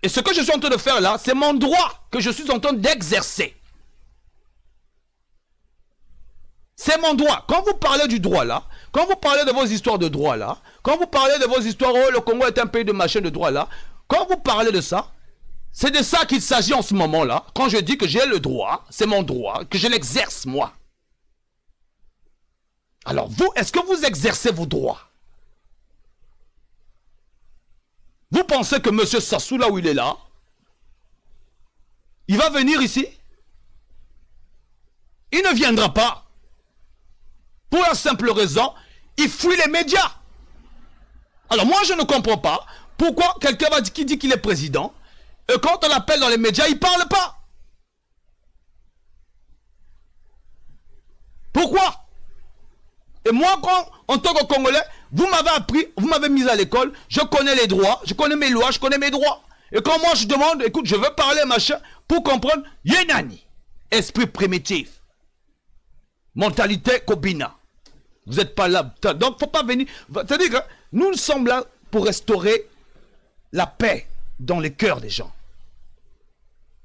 Et ce que je suis en train de faire là, c'est mon droit que je suis en train d'exercer. C'est mon droit. Quand vous parlez du droit là, quand vous parlez de vos histoires de droit là, quand vous parlez de vos histoires, oh le Congo est un pays de machin de droit là, quand vous parlez de ça, c'est de ça qu'il s'agit en ce moment là. Quand je dis que j'ai le droit, c'est mon droit, que je l'exerce moi. Alors vous, est-ce que vous exercez vos droits? Vous pensez que M. Sassou, là où il est là, il va venir ici? Il ne viendra pas. Pour la simple raison, il fuit les médias. Alors moi, je ne comprends pas pourquoi quelqu'un qui dit qu'il est président, et quand on l'appelle dans les médias, il ne parle pas. Pourquoi? Et moi, en tant que Congolais, vous m'avez appris, vous m'avez mis à l'école, je connais les droits, je connais mes lois, je connais mes droits. Et quand moi je demande, écoute, je veux parler, machin, pour comprendre, Yenani, esprit primitif, mentalité Kobina. Vous n'êtes pas là. Donc, il ne faut pas venir. C'est-à-dire que nous sommes là pour restaurer la paix dans les cœurs des gens.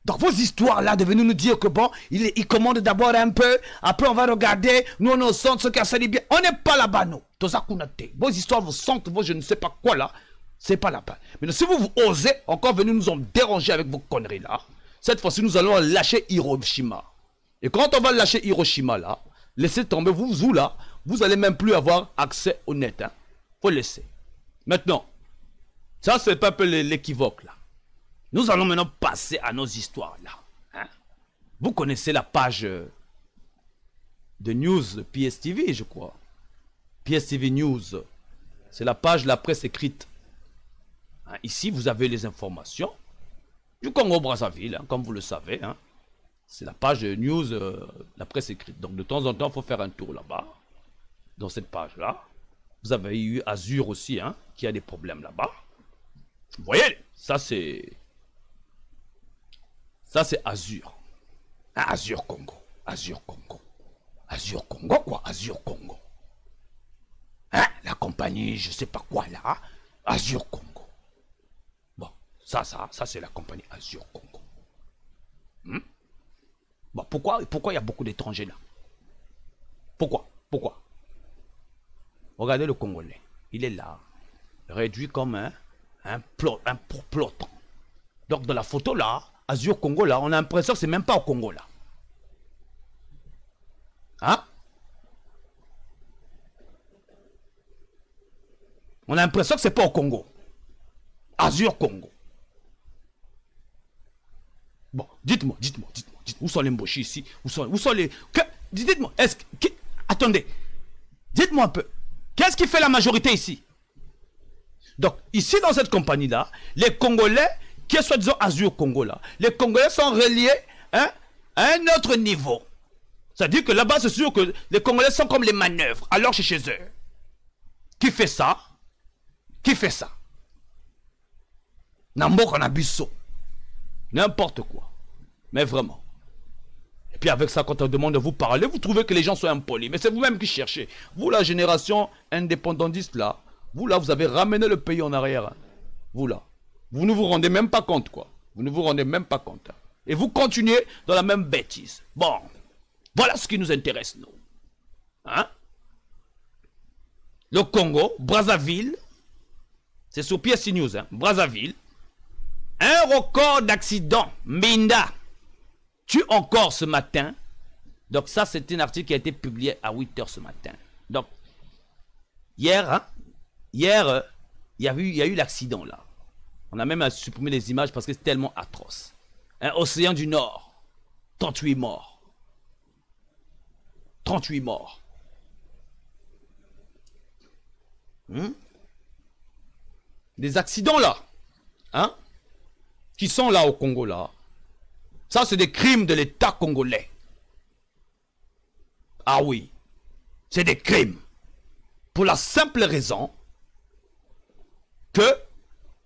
Donc vos histoires-là de venir nous dire que bon, il commande d'abord un peu, après on va regarder, nous on sent ce qui a sali bien. On n'est pas là-bas, nous. Vos histoires, vos centres, vos je ne sais pas quoi là, c'est pas là-bas. Mais si vous osez encore venir nous en déranger avec vos conneries là, cette fois-ci nous allons lâcher Hiroshima. Et quand on va lâcher Hiroshima là, laissez tomber, vous là, vous allez même plus avoir accès au net. Hein. Faut laisser. Maintenant, ça c'est un peu l'équivoque là. Nous allons maintenant passer à nos histoires là. Hein? Vous connaissez la page de news de PSTV, je crois. PSTV News. C'est la page de la presse écrite. Hein? Ici, vous avez les informations du Congo-Brazzaville, hein, comme vous le savez. Hein? C'est la page de news, la presse écrite. Donc de temps en temps, il faut faire un tour là-bas. Dans cette page-là. Vous avez eu Azur aussi, hein, qui a des problèmes là-bas. Vous voyez, ça c'est... Ça, c'est Azur. Ah, Azur Congo. Azur Congo. Azur Congo, quoi? Azur Congo. Hein? La compagnie, je sais pas quoi, là. Azur Congo. Bon, ça c'est la compagnie Azur Congo. Bon, pourquoi il y a beaucoup d'étrangers, là? Pourquoi? Regardez le Congolais. Il est là. Réduit comme un peloton. Donc, dans la photo, là, Azur Congo là, on a l'impression que c'est même pas au Congo là. Hein? On a l'impression que c'est pas au Congo. Azur Congo. Bon, dites-moi, où sont les Mboshi ici? Où sont les... Dites-moi, attendez, dites-moi un peu, qu'est-ce qui fait la majorité ici? Donc, ici dans cette compagnie-là, les Congolais, qui est soi-disant Azur Congo là, les Congolais sont reliés hein, à un autre niveau. C'est-à-dire que là-bas, c'est sûr que les Congolais sont comme les manœuvres, alors c'est chez eux. Qui fait ça? Nambo Kanabiso. N'importe quoi. Mais vraiment. Et puis avec ça, quand on demande de vous parler, vous trouvez que les gens sont impolis. Mais c'est vous-même qui cherchez. Vous, la génération indépendantiste là, vous là, vous avez ramené le pays en arrière. Hein. Vous là. Vous ne vous rendez même pas compte, quoi. Vous ne vous rendez même pas compte. Hein. Et vous continuez dans la même bêtise. Bon, voilà ce qui nous intéresse, nous. Hein? Le Congo, Brazzaville, c'est sur PSC News, hein? Brazzaville, un record d'accident, Minda, tue encore ce matin. Donc ça, c'est un article qui a été publié à 8 h ce matin. Donc, hier, hein? Hier, il y a eu l'accident, là. On a même supprimé les images parce que c'est tellement atroce. Un Océan du Nord. 38 morts. 38 morts. Des accidents là. Hein? Qui sont là au Congo là. Ça c'est des crimes de l'État congolais. Ah oui. C'est des crimes. Pour la simple raison que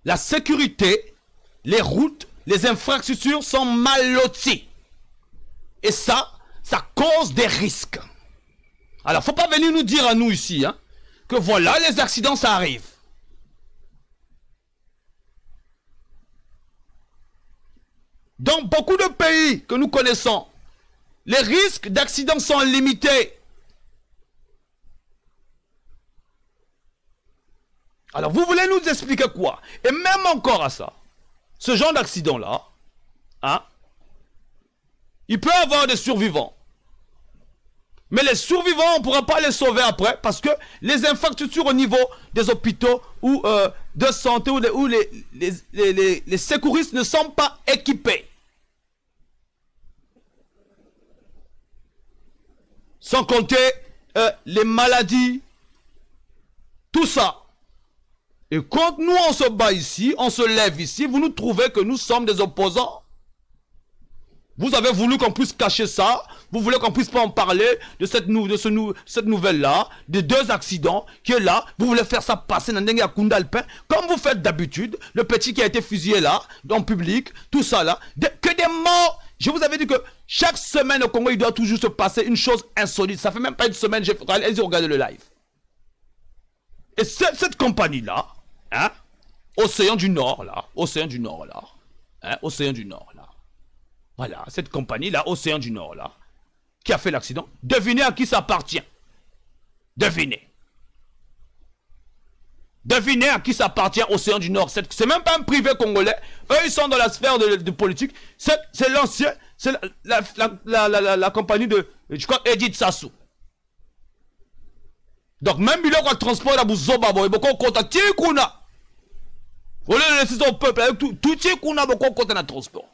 la sécurité, les routes, les infrastructures sont mal loties. Et ça cause des risques. Alors, faut pas venir nous dire à nous ici, hein, que voilà, les accidents, ça arrive. Dans beaucoup de pays que nous connaissons, les risques d'accidents sont limités. Alors, vous voulez nous expliquer quoi? Et même encore à ça, ce genre d'accident-là, hein, il peut y avoir des survivants. Mais les survivants, on ne pourra pas les sauver après parce que les infrastructures au niveau des hôpitaux ou de santé où les secouristes ne sont pas équipés. Sans compter les maladies Tout ça. Et quand nous, on se bat ici, on se lève ici, vous nous trouvez que nous sommes des opposants. Vous avez voulu qu'on puisse cacher ça. Vous voulez qu'on puisse pas en parler de cette nouvelle-là, des 2 accidents qui est là. Vous voulez faire ça passer dans Ndengue à Koundalpin, comme vous faites d'habitude. Le petit qui a été fusillé là, en public, tout ça là. Que des morts. Je vous avais dit que chaque semaine au Congo, il doit toujours se passer une chose insolite. Ça fait même pas une semaine, allez-y regarder le live. Et cette compagnie-là, hein, Océan du Nord là, Océan du Nord là, hein, Océan du Nord là. Voilà, cette compagnie-là, Océan du Nord là, qui a fait l'accident, devinez à qui ça appartient. Devinez. Devinez à qui ça appartient, Océan du Nord. C'est même pas un privé congolais. Eux, ils sont dans la sphère de politique. C'est l'ancien, c'est la compagnie de, je crois, Edith Sassou. Donc, même il y a un transport à Bouzoba, il y a beaucoup de contacts. Vous voulez laisser son peuple avec tout Tikuna, beaucoup de contacts dans le transport.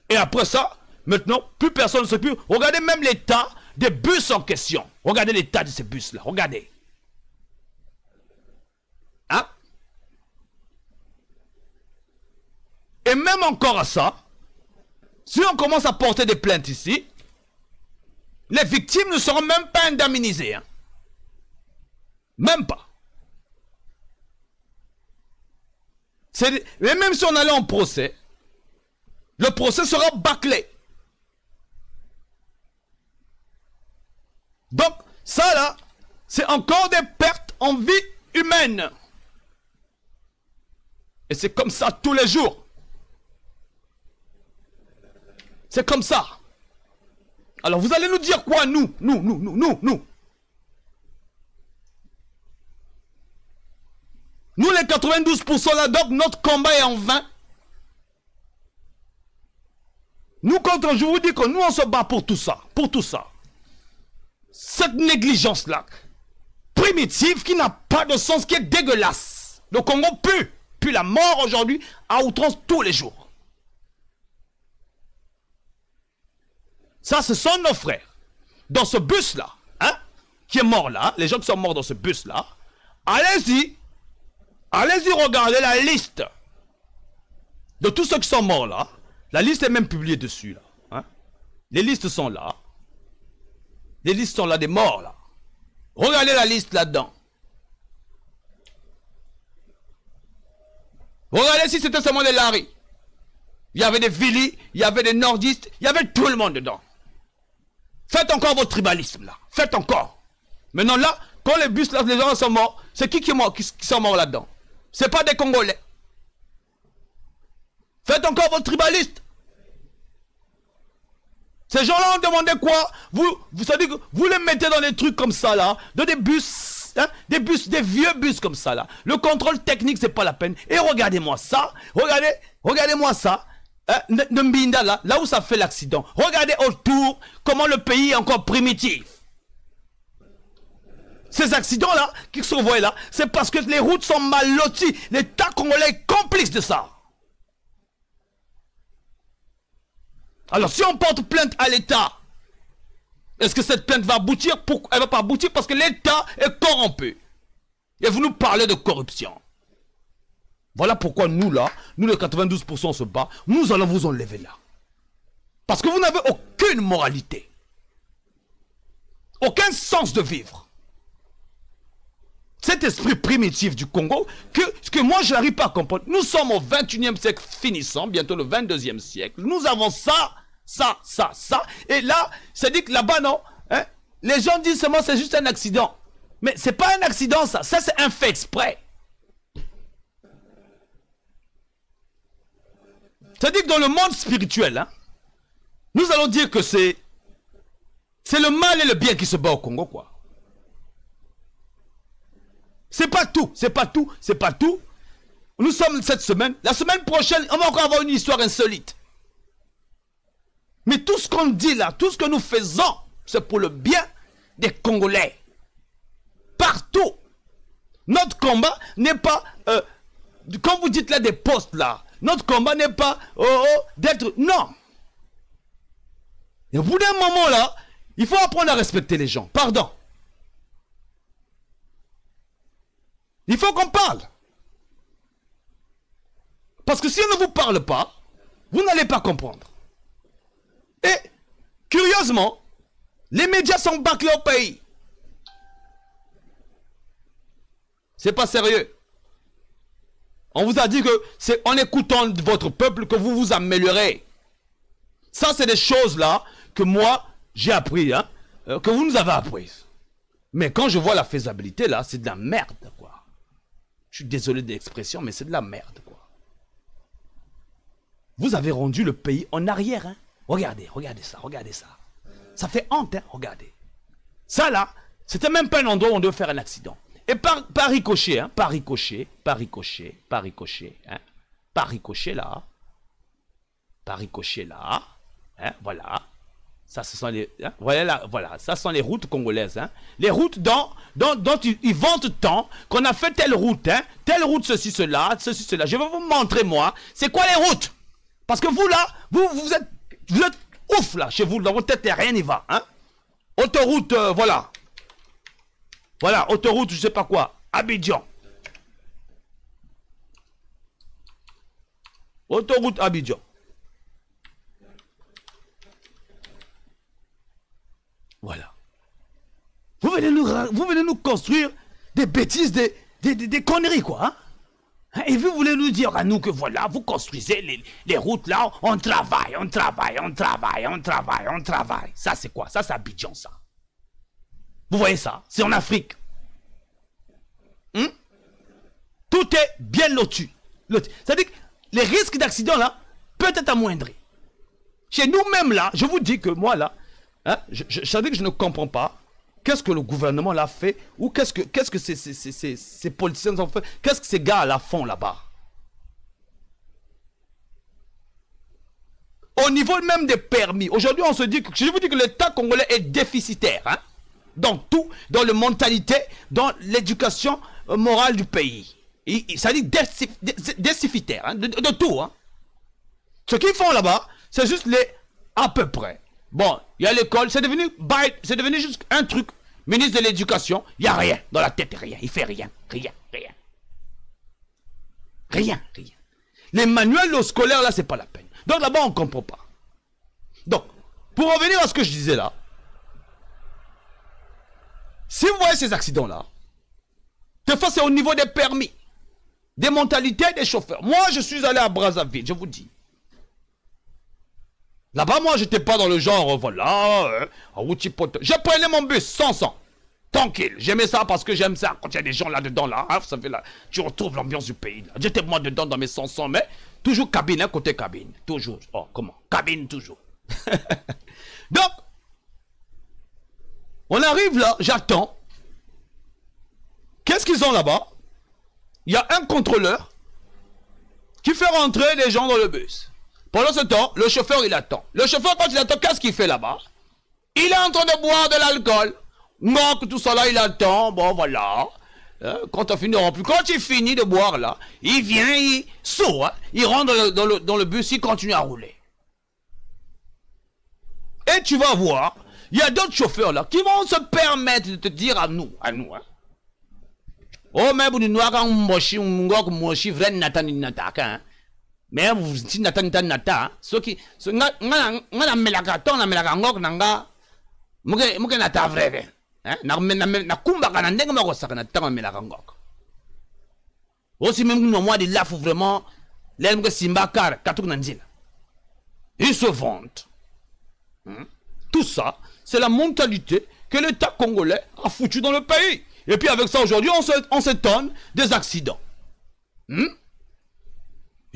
Et après ça, maintenant, plus personne ne se peut. Regardez même l'état des bus en question. Regardez l'état de ces bus-là. Regardez. Hein? Et même encore à ça, si on commence à porter des plaintes ici, les victimes ne seront même pas indemnisées. Hein? Même pas. Mais même si on allait en procès, le procès sera bâclé. Donc, ça là, c'est encore des pertes en vie humaine. Et c'est comme ça tous les jours. C'est comme ça. Alors, vous allez nous dire quoi, nous? Nous, les 92% là, donc notre combat est en vain. Nous, quand je vous dis que nous, on se bat pour tout ça, cette négligence-là, primitive, qui n'a pas de sens, qui est dégueulasse. Le Congo pue la mort aujourd'hui à outrance tous les jours. Ça, ce sont nos frères. Dans ce bus-là, hein, qui est mort là, les gens qui sont morts dans ce bus-là, allez-y regarder la liste de tous ceux qui sont morts là. La liste est même publiée dessus là. Hein? Les listes sont là. Les listes sont là des morts là. Regardez la liste là-dedans. Regardez si c'était seulement des Larry. Il y avait des Vili, il y avait des nordistes, il y avait tout le monde dedans. Faites encore votre tribalisme là. Faites encore. Maintenant là, quand les bus là, les gens sont morts, c'est qui est mort, qui sont morts là-dedans? C'est pas des Congolais. Faites encore votre tribaliste. Ces gens-là ont demandé quoi? Vous savez que vous les mettez dans des trucs comme ça là, dans des bus, hein, des vieux bus comme ça là. Le contrôle technique, c'est pas la peine. Et regardez-moi ça. Regardez-moi ça. Hein, Mbinda là où ça fait l'accident. Regardez autour comment le pays est encore primitif. Ces accidents-là qui se voient là, c'est parce que les routes sont mal loties. L'État congolais est complice de ça. Alors si on porte plainte à l'État, est-ce que cette plainte va aboutir? Elle ne va pas aboutir parce que l'État est corrompu. Et vous nous parlez de corruption. Voilà pourquoi nous là, nous les 92% se bat, nous allons vous enlever là. Parce que vous n'avez aucune moralité. Aucun sens de vivre. Cet esprit primitif du Congo, que moi je n'arrive pas à comprendre. Nous sommes au 21e siècle finissant, bientôt le 22e siècle. Nous avons ça. Et là, c'est dit que là-bas, non. Hein, les gens disent seulement c'est juste un accident. Mais c'est pas un accident ça. Ça c'est un fait exprès. C'est-à-dire que dans le monde spirituel, hein, nous allons dire que c'est le mal et le bien qui se bat au Congo, quoi. C'est pas tout. Nous sommes cette semaine. La semaine prochaine, on va encore avoir une histoire insolite. Mais tout ce qu'on dit là, tout ce que nous faisons, c'est pour le bien des Congolais. Partout. Notre combat n'est pas, comme vous dites là, des postes là. Notre combat n'est pas d'être... Non. Et au bout d'un moment là, il faut apprendre à respecter les gens. Pardon. Il faut qu'on parle. Parce que si on ne vous parle pas, vous n'allez pas comprendre. Et, curieusement, les médias sont bâclés au pays. C'est pas sérieux. On vous a dit que c'est en écoutant votre peuple que vous vous améliorez. Ça, c'est des choses là que moi, j'ai appris, hein, que vous nous avez apprises. Mais quand je vois la faisabilité là, c'est de la merde, quoi. Je suis désolé de l'expression, mais c'est de la merde, quoi. Vous avez rendu le pays en arrière, hein. Regardez, regardez ça, regardez ça. Ça fait honte, hein, regardez. Ça là, c'était même pas un endroit où on devait faire un accident. Et par ricochet, hein, par ricochet, hein, par ricochet là, hein, voilà. Ça, ce sont les, hein, voilà, ça sont les routes congolaises, hein. Les routes dont ils vantent tant qu'on a fait telle route, hein, ceci, cela. Je vais vous montrer, moi, c'est quoi les routes. Parce que vous là, vous êtes ouf là, chez vous, dans votre tête, rien n'y va, hein. Autoroute, voilà. Voilà, autoroute, je sais pas quoi, Abidjan. Autoroute Abidjan. Voilà. Vous venez nous construire des bêtises, des conneries, quoi. Hein? Et vous voulez nous dire à nous que voilà, vous construisez les routes là, on travaille. Ça, c'est quoi? Ça, c'est Abidjan, ça. Vous voyez ça? C'est en Afrique. Tout est bien loti. C'est-à-dire que les risques d'accident là peuvent être amoindris. Chez nous-mêmes là, je vous dis que moi là, hein, je savais que je ne comprends pas qu'est-ce que le gouvernement l'a fait ou qu'est-ce que ces politiciens ont fait, qu'est-ce que ces gars là font là-bas. Au niveau même des permis, aujourd'hui on se dit que, je vous dis que l'État congolais est déficitaire, hein, dans tout, dans la mentalité, dans l'éducation morale du pays. Ça dit déficitaire, hein, de tout. Hein. Ce qu'ils font là-bas, c'est juste les à peu près. Bon, il y a l'école, c'est devenu juste un truc. Ministre de l'éducation, il n'y a rien dans la tête, rien. Il fait rien. Les manuels scolaires, là, c'est pas la peine. Donc là-bas, on ne comprend pas. Donc, pour revenir à ce que je disais là, si vous voyez ces accidents-là, des fois, c'est au niveau des permis, des mentalités des chauffeurs. Moi, je suis allé à Brazzaville, je vous dis. Là-bas, moi, j'étais pas dans le genre, voilà, je prenais mon bus, sans, tranquille. J'aimais ça parce que j'aime ça. Quand il y a des gens là-dedans, là, hein, vous savez, là, tu retrouves l'ambiance du pays. J'étais moi dedans dans mes 100, mais toujours cabine, hein, côté cabine. Toujours. Oh, comment? Cabine, toujours. Donc, on arrive là, j'attends. Qu'est-ce qu'ils ont là-bas? Il y a un contrôleur qui fait rentrer les gens dans le bus. Pendant ce temps, le chauffeur, il attend. Le chauffeur, quand il attend, qu'est-ce qu'il fait là-bas? Il est en train de boire de l'alcool. Non, tout ça là, il attend. Bon, voilà. Quand on finit de remplir. Quand il finit de boire là, il vient, il saute. Hein? Il rentre dans le bus, il continue à rouler. Et tu vas voir, il y a d'autres chauffeurs là qui vont se permettre de te dire à nous, hein. Oh, mais vous nous avez mochi, vrai nata. Mais vous dites nata, ceux qui na melaka ton na melaka ngok nanga muke nata vrai hein na kumba kana ndenge mako saka na tanga melaka ngok. Aussi même nous moi de là faut vraiment l'aime que simba car katuk nanjila. Ils se vantent. Tout ça, c'est la mentalité que l'État congolais a foutu dans le pays. Et puis avec ça aujourd'hui, on s'étonne des accidents.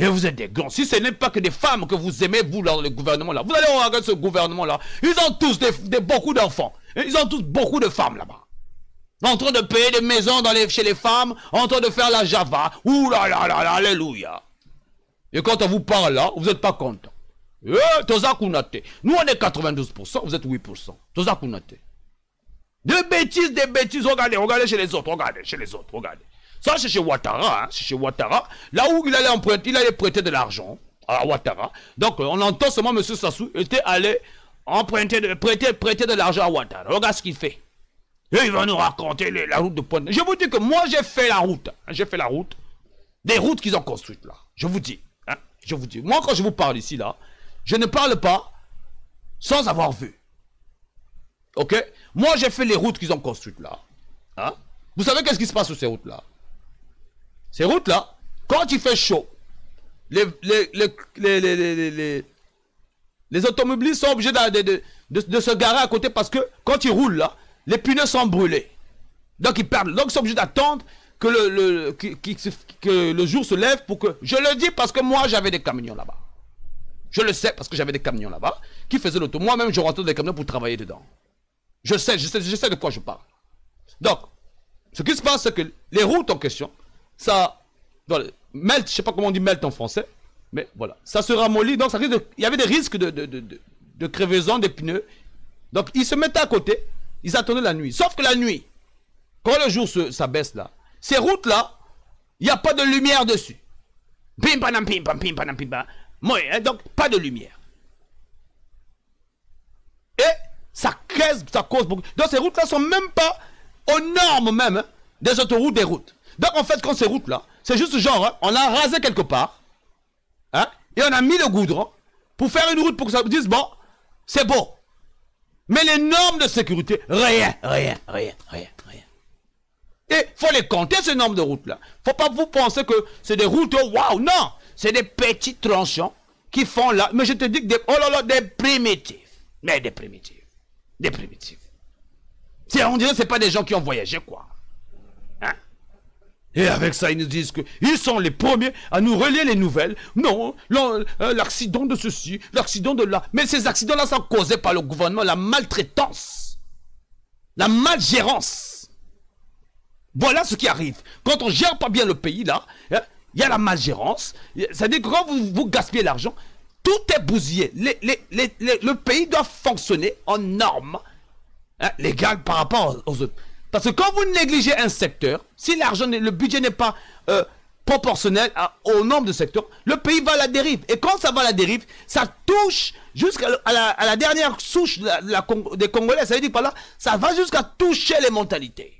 Et vous êtes des grands. Si ce n'est pas que des femmes que vous aimez, vous, dans le gouvernement là, vous allez regarder ce gouvernement là. Ils ont tous beaucoup d'enfants. Ils ont tous beaucoup de femmes là-bas. En train de payer des maisons chez les femmes, en train de faire la Java. Ouh là là là là, alléluia. Et quand on vous parle là, vous n'êtes pas content. Toza Kunate. Nous on est 92%, vous êtes 8%. Toza Kunate. Des bêtises, regardez chez les autres, regardez. Ça, c'est chez Ouattara, hein, c'est chez Ouattara, là où il allait prêter de l'argent à Ouattara. Donc, on entend seulement M. Sassou était allé prêter de l'argent à Ouattara. Regarde ce qu'il fait. Et il va nous raconter la route de Pointe. Je vous dis que moi, j'ai fait la route. J'ai fait la route. Des routes qu'ils ont construites là. Je vous dis. Hein, je vous dis. Moi, quand je vous parle ici, là, je ne parle pas sans avoir vu. Ok? Moi, j'ai fait les routes qu'ils ont construites là. Hein? Vous savez qu'est-ce qui se passe sur ces routes-là? Ces routes-là, quand il fait chaud, les automobilistes sont obligés de se garer à côté parce que quand ils roulent là, les pneus sont brûlés. Donc ils perdent. Donc ils sont obligés d'attendre que le jour se lève pour que... Je le dis parce que moi j'avais des camions là-bas. Je le sais parce que j'avais des camions là-bas qui faisaient l'auto. Moi-même je rentrais dans des camions pour travailler dedans. Je sais de quoi je parle. Donc, ce qui se passe c'est que les routes en question, ça... Voilà, melt, je sais pas comment on dit melt en français, mais voilà. Ça se ramollit, donc ça risque il y avait des risques de crevaison des pneus. Donc ils se mettaient à côté, ils attendaient la nuit. Sauf que la nuit, quand le jour s'abaisse là, ces routes là, il n'y a pas de lumière dessus. Pim panam pim pam pim panam pim pam. Donc pas de lumière. Et ça cause beaucoup. Donc ces routes là sont même pas aux normes même hein, des autoroutes, des routes. Donc en fait quand ces routes là, c'est juste genre, hein, on a rasé quelque part, hein, et on a mis le goudron pour faire une route pour que ça dise, bon, c'est beau. Mais les normes de sécurité, rien. Et il faut les compter, ces normes de route-là. Faut pas vous penser que c'est des routes, oh, waouh, non. C'est des petits tronçons qui font là, mais je te dis que oh là là, des primitifs. Mais des primitifs. On dirait que ce pas des gens qui ont voyagé, quoi. Et avec ça, ils nous disent qu'ils sont les premiers à nous relier les nouvelles. Non, l'accident de ceci, l'accident de là. Mais ces accidents-là sont causés par le gouvernement, la maltraitance, la malgérance. Voilà ce qui arrive. Quand on ne gère pas bien le pays, là, il y a la malgérance. C'est-à-dire que quand vous gaspillez l'argent, tout est bousillé. Le pays doit fonctionner en normes légales par rapport aux autres. Parce que quand vous négligez un secteur, si le budget n'est pas proportionnel au nombre de secteurs, le pays va à la dérive. Et quand ça va à la dérive, ça touche jusqu'à la dernière souche des Congolais. Ça veut dire par là, ça va jusqu'à toucher les mentalités.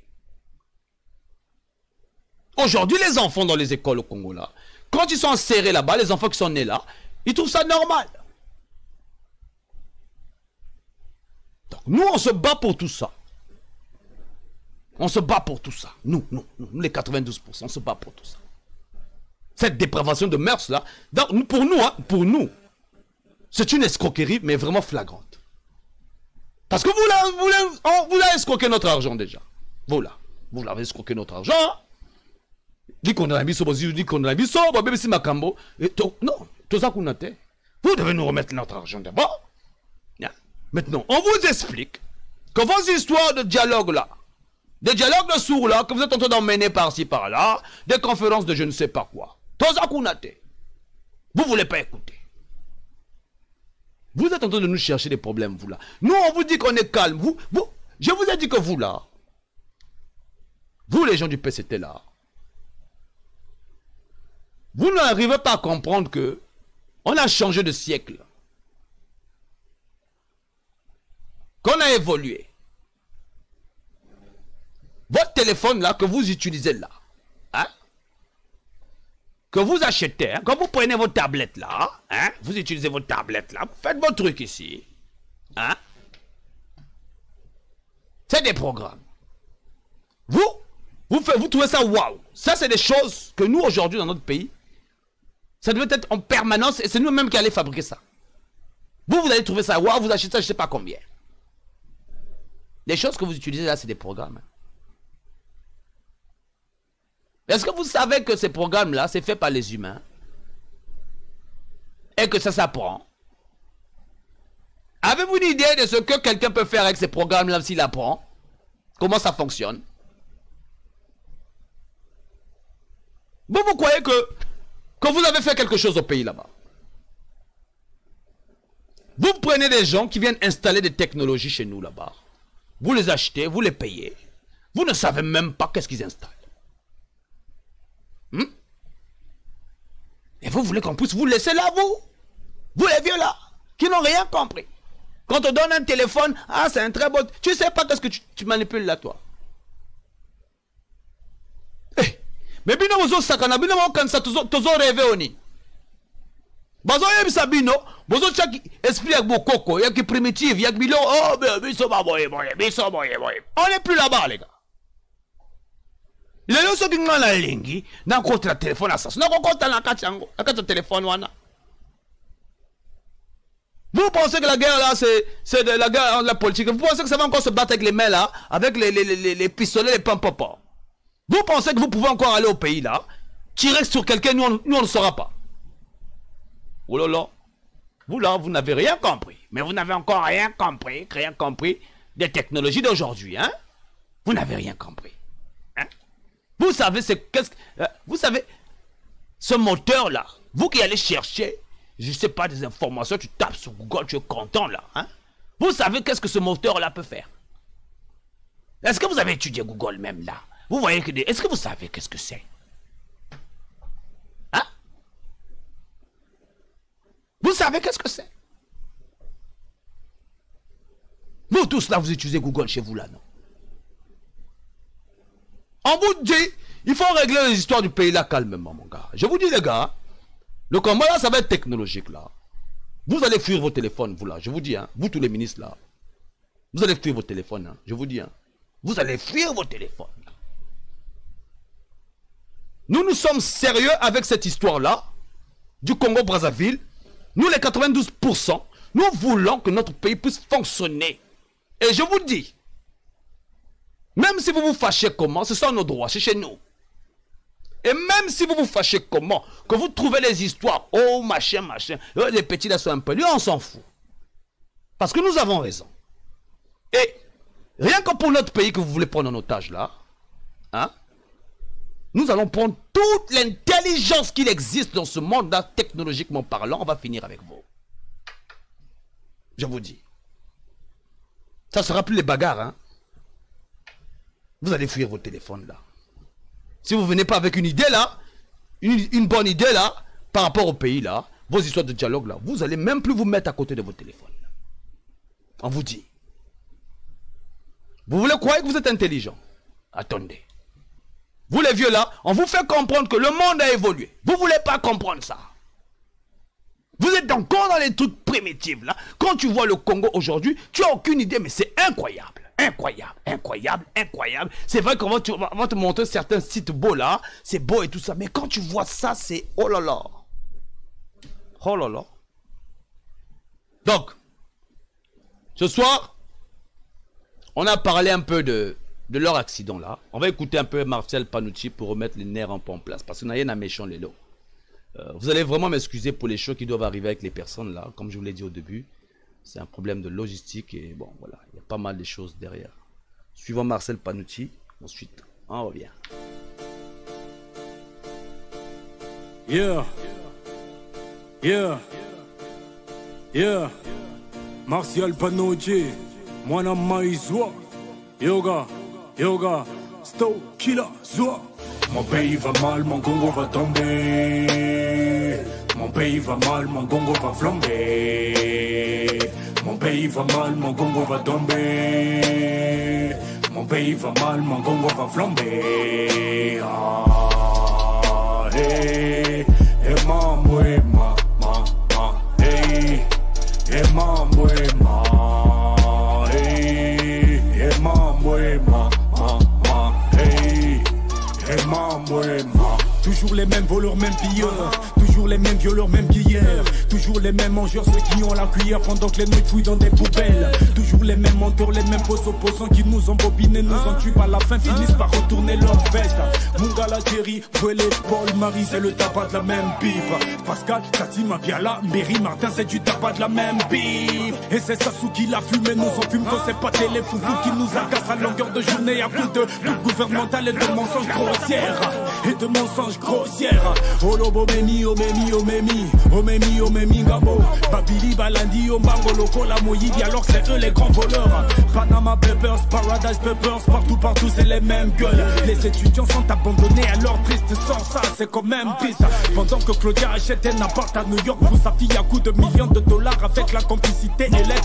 Aujourd'hui, les enfants dans les écoles au Congo, là, quand ils sont serrés là-bas, les enfants qui sont nés là, ils trouvent ça normal. Donc nous, on se bat pour tout ça. On se bat pour tout ça. Nous, les 92%, on se bat pour tout ça. Cette dépravation de mœurs là, donc, pour nous, c'est une escroquerie, mais vraiment flagrante. Parce que vous l'avez escroqué notre argent déjà. Vous l'avez escroqué notre argent. Dit qu'on a mis ça, dit qu'on a mis ça, même si Makambo. Non, tout ça qu'on a fait. Vous devez nous remettre notre argent d'abord. Maintenant, on vous explique que vos histoires de dialogue là, des dialogues de sourds là, que vous êtes en train d'emmener par-ci par-là, des conférences de je ne sais pas quoi. Tout ça qu'on a fait. Vous ne voulez pas écouter. Vous êtes en train de nous chercher des problèmes, vous là. Nous, on vous dit qu'on est calme. Je vous ai dit que vous là, vous les gens du PCT là, vous n'arrivez pas à comprendre que on a changé de siècle. Qu'on a évolué. Votre téléphone là que vous utilisez là, hein, que vous achetez, hein, quand vous prenez votre tablette là, hein, vous utilisez votre tablette là, vous faites votre truc ici, hein, c'est des programmes. Vous trouvez ça waouh. Ça c'est des choses que nous aujourd'hui dans notre pays, ça devait être en permanence et c'est nous-mêmes qui allons fabriquer ça. Vous allez trouver ça waouh, vous achetez ça je sais pas combien. Les choses que vous utilisez là c'est des programmes. Est-ce que vous savez que ces programmes-là, c'est fait par les humains? Et que ça s'apprend? Avez-vous une idée de ce que quelqu'un peut faire avec ces programmes-là s'il apprend? Comment ça fonctionne? Vous croyez que vous avez fait quelque chose au pays là-bas? Vous prenez des gens qui viennent installer des technologies chez nous là-bas. Vous les achetez, vous les payez. Vous ne savez même pas qu'est-ce qu'ils installent. Et vous voulez qu'on puisse vous laisser là, vous les vieux là, qui n'ont rien compris. Quand on te donne un téléphone, ah, c'est un très beau... Tu sais pas qu'est-ce que tu manipules là, toi. Hey, mais bino bozo sakana, bino mo kansa tozo rêver oni. Bazo yeb sabino, bozo chak esprit avec bokoko, yak primitif, yak bilo, oh, biso ba boye. On n'est plus là-bas, les gars. Les gens qui ont la ligne, n'a pas de téléphone à ça. N'a pas de téléphone wana. Vous pensez que la guerre là, c'est de la guerre de la politique. Vous pensez que ça va encore se battre avec les mains là, avec les pistolets, les pom-pom. Vous pensez que vous pouvez encore aller au pays là, tirer sur quelqu'un, nous on ne saura pas. Oh là là. Vous là, vous n'avez rien compris. Mais vous n'avez encore rien compris des technologies d'aujourd'hui. Hein? Vous n'avez rien compris. Hein? Vous savez, vous savez, ce moteur là, vous qui allez chercher, je ne sais pas, des informations, tu tapes sur Google, tu es content là. Hein? Vous savez qu'est-ce que ce moteur là peut faire? Est-ce que vous avez étudié Google même là? Vous voyez que... Est-ce que vous savez qu'est-ce que c'est? Hein? Vous savez qu'est-ce que c'est? Vous tous là, vous utilisez Google chez vous là, non? On vous dit, il faut régler les histoires du pays là calmement, mon gars. Je vous dis, les gars, le combat là, ça va être technologique là. Vous allez fuir vos téléphones, vous là, je vous dis, hein, vous tous les ministres là. Vous allez fuir vos téléphones, hein, je vous dis, hein. Vous allez fuir vos téléphones. Nous sommes sérieux avec cette histoire-là du Congo-Brazzaville. Nous, les 92%, nous voulons que notre pays puisse fonctionner. Et je vous dis, même si vous vous fâchez comment, ce sont nos droits, c'est chez nous. Et même si vous vous fâchez comment, que vous trouvez les histoires, oh machin, les petits là sont un peu, lui on s'en fout. Parce que nous avons raison. Et rien que pour notre pays que vous voulez prendre en otage là, hein, nous allons prendre toute l'intelligence qu'il existe dans ce monde-là, technologiquement parlant, on va finir avec vous. Je vous dis. Ça ne sera plus les bagarres, hein. Vous allez fuir vos téléphones là. Si vous ne venez pas avec une idée là, une bonne idée là, par rapport au pays là, vos histoires de dialogue là, vous allez même plus vous mettre à côté de vos téléphones. Là. On vous dit. Vous voulez croire que vous êtes intelligent? Attendez. Vous les vieux là, on vous fait comprendre que le monde a évolué. Vous ne voulez pas comprendre ça. Vous êtes encore dans les trucs primitifs là. Quand tu vois le Congo aujourd'hui, tu n'as aucune idée, mais c'est incroyable. Incroyable. C'est vrai qu'on va te montrer certains sites beaux là. C'est beau et tout ça. Mais quand tu vois ça, c'est oh là là. Oh là là. Donc, ce soir, on a parlé un peu de leur accident là. On va écouter un peu Marcel Panucci pour remettre les nerfs un peu en place. Parce qu'on n'a rien à méchant les lots. Vous allez vraiment m'excuser pour les choses qui doivent arriver avec les personnes là. Comme je vous l'ai dit au début. C'est un problème de logistique et bon voilà, il y a pas mal de choses derrière. Suivant Marcel Panucci, ensuite on revient. Yeah. Marcel Panucci, Mwana Maizwa. Yoga, Sto Killa Zwa. Mon pays va mal, mon Congo va tomber. Mon pays va mal, mon Congo va flamber. Mon pays va mal, mon Congo va tomber. Mon pays va mal, mon Congo va flamber. Ah, hey, hey, mambo, hey, hey, mambo, hey, hey, mambo, hey, hey, mambo. Toujours les mêmes voleurs, mêmes pilleurs. Toujours les mêmes violeurs, mêmes qu'hier. Toujours les mêmes mangeurs, ceux qui ont la cuillère pendant que les nuits fouillent dans des poubelles. Toujours les mêmes menteurs, les mêmes faux opposants qui nous ont bobinés, nous en tuent, à la fin finissent par retourner leur veste. Mungala, Thierry, Brûlé, Paul, Marie, c'est le tabac de la même pipe. Pascal, Katima, Biala, Berry, Martin, c'est du tabac de la même pipe. Et c'est Sassou qui l'a fumé, nous en fume quand c'est pas téléfoufou qui nous agace à longueur de journée à coup de lutte gouvernementale et de mensonges grossières. Et de mensonges grossières. Olobo, Beni, Omé, Omemi, Gabo. Babili, Balandi, Ombango, Loco, la Moïdi, alors que c'est eux les grands voleurs. Panama Papers, Paradise Papers, partout c'est les mêmes gueules. Les étudiants sont abandonnés à leur triste sort, ça c'est quand même triste. Pendant que Claudia achète un appart à New York pour sa fille à coups de millions de dollars avec la complicité et l'aide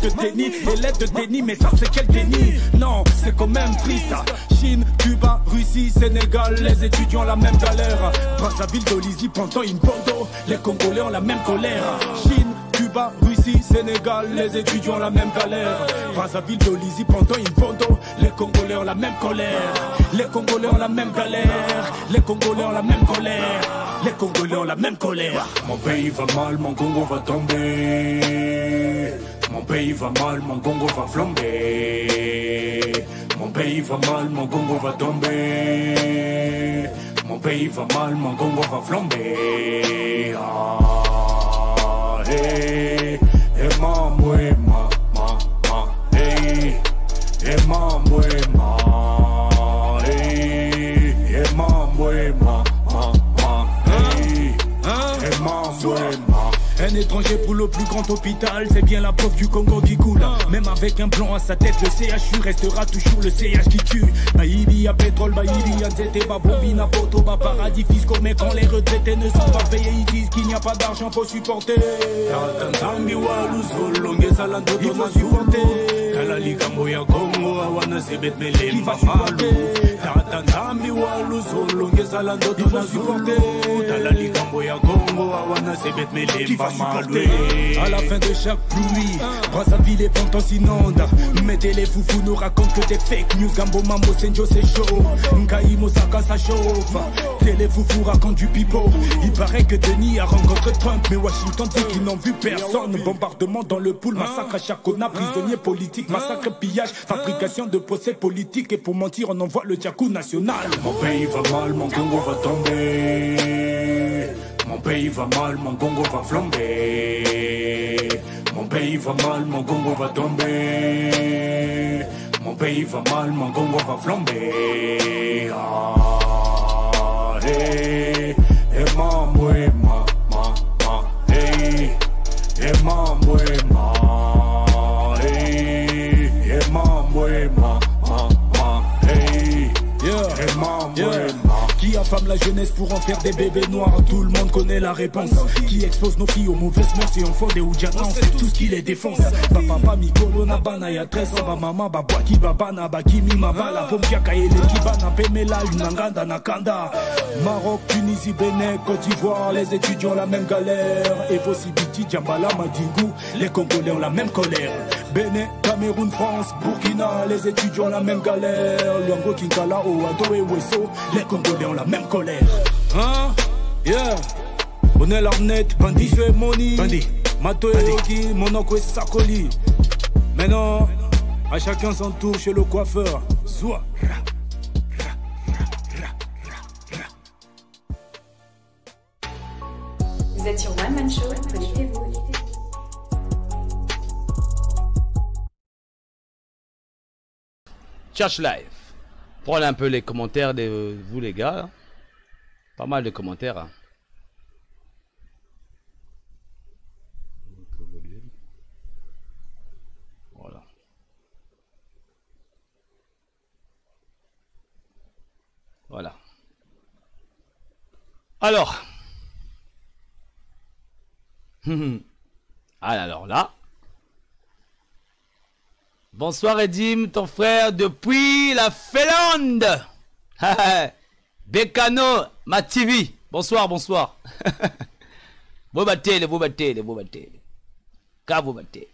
de déni, mais ça c'est quel déni? Non, c'est quand même triste. Chine, Cuba, Russie, Sénégal, les étudiants ont la même galère. Brazzaville, Dolisie, Ponto, Impondo, les Congolais ont la même colère. Chine, Cuba, Russie, Sénégal, les étudiants ont la même galère. Brazzaville, Dolisie, Ponto, Impondo, les Congolais ont la même colère. Les Congolais ont la même galère. Les Congolais ont la même colère. Les Congolais ont la même colère. Mon pays va mal, mon Congo va tomber. Mon pays va mal, mon Congo va flamber. Mon pays va mal, mon Congo va tomber. Mon pays va mal, mon Congo va flamber. Ah, hey, hey, mambo, hey, hey, hey, mambo, hey, hey, mambo, hey, hey, mambo, hey, un étranger pour le plus grand hôpital, c'est bien la pauvre du Congo qui coule. Même avec un plan à sa tête, le CHU restera toujours le CH qui tue. Baïbi à pétrole, baïbi à zété, bombi, poto, paradis fiscaux. Mais quand les retraités ne sont pas payés, ils disent qu'il n'y a pas d'argent pour supporter. Il faut supporter. Il va supporter. Qui va supporter. À la fin de chaque pluie, Brazzaville et Ponton s'inondent. Mettez les foufous nous racontent que des fake news. Gambo Mambo Senjo c'est chaud. Nkaï Mosaka ça chauffe. Les foufous racontent du pipeau. Il paraît que Denis a rencontré Trump, mais Washington dit qu'ils n'ont vu personne. Bombardement dans le pool, massacre à Chakona, prisonniers politiques, massacre, pillage, fabrication de procès politiques. Et pour mentir, on envoie le Djakou national. Mon pays va mal, mon Congo va tomber. Mon pays va mal, mon Congo va flamber. Mon pays va mal, mon Congo va tomber. Mon pays va mal, mon Congo va flamber. Ah, hey, hey, mambo, hey, hey, hey, mambo, hey, hey, mambo, hey, hey, mambo, hey, qui affame la jeunesse pour en faire des bébés noirs? Tout le monde connaît la réponse. Qui expose nos filles aux mauvaises mœurs et en font des oudjans? C'est tout ce qui les défonce. Papa Mikolo Nabana, y'a 13 ans, maman, Babaki Babana, Bakimi Mabala, Pomkia Kaele Kibana, Pemela, Lunanganda, Nakanda. Maroc, Tunisie, Bénin, Côte d'Ivoire, les étudiants ont la même galère. Et Sibiti, Djambala, Madingou, les Congolais ont la même colère. Bénin, Cameroun, France, Burkina, les étudiants ont la même galère. Luango, Kinkala, Ouado et Wesso, les Congolais ont la même colère. Hein? Yeah. On est l'arnette, bandit, je Moni. Bandit. Mato et Yogi, Monoko et Sakoli. Maintenant, à chacun son tour chez le coiffeur. Soit. Vous êtes sur One Man Show, connectez-vous. Church Live. Prenez un peu les commentaires de vous les gars. Pas mal de commentaires. Hein. Voilà. Voilà. Alors. Alors là. Bonsoir Edim, ton frère depuis la Finlande. Bekano, ma TV. Bonsoir, bonsoir. Vous battez, vous battez, vous battez. Quand vous battez.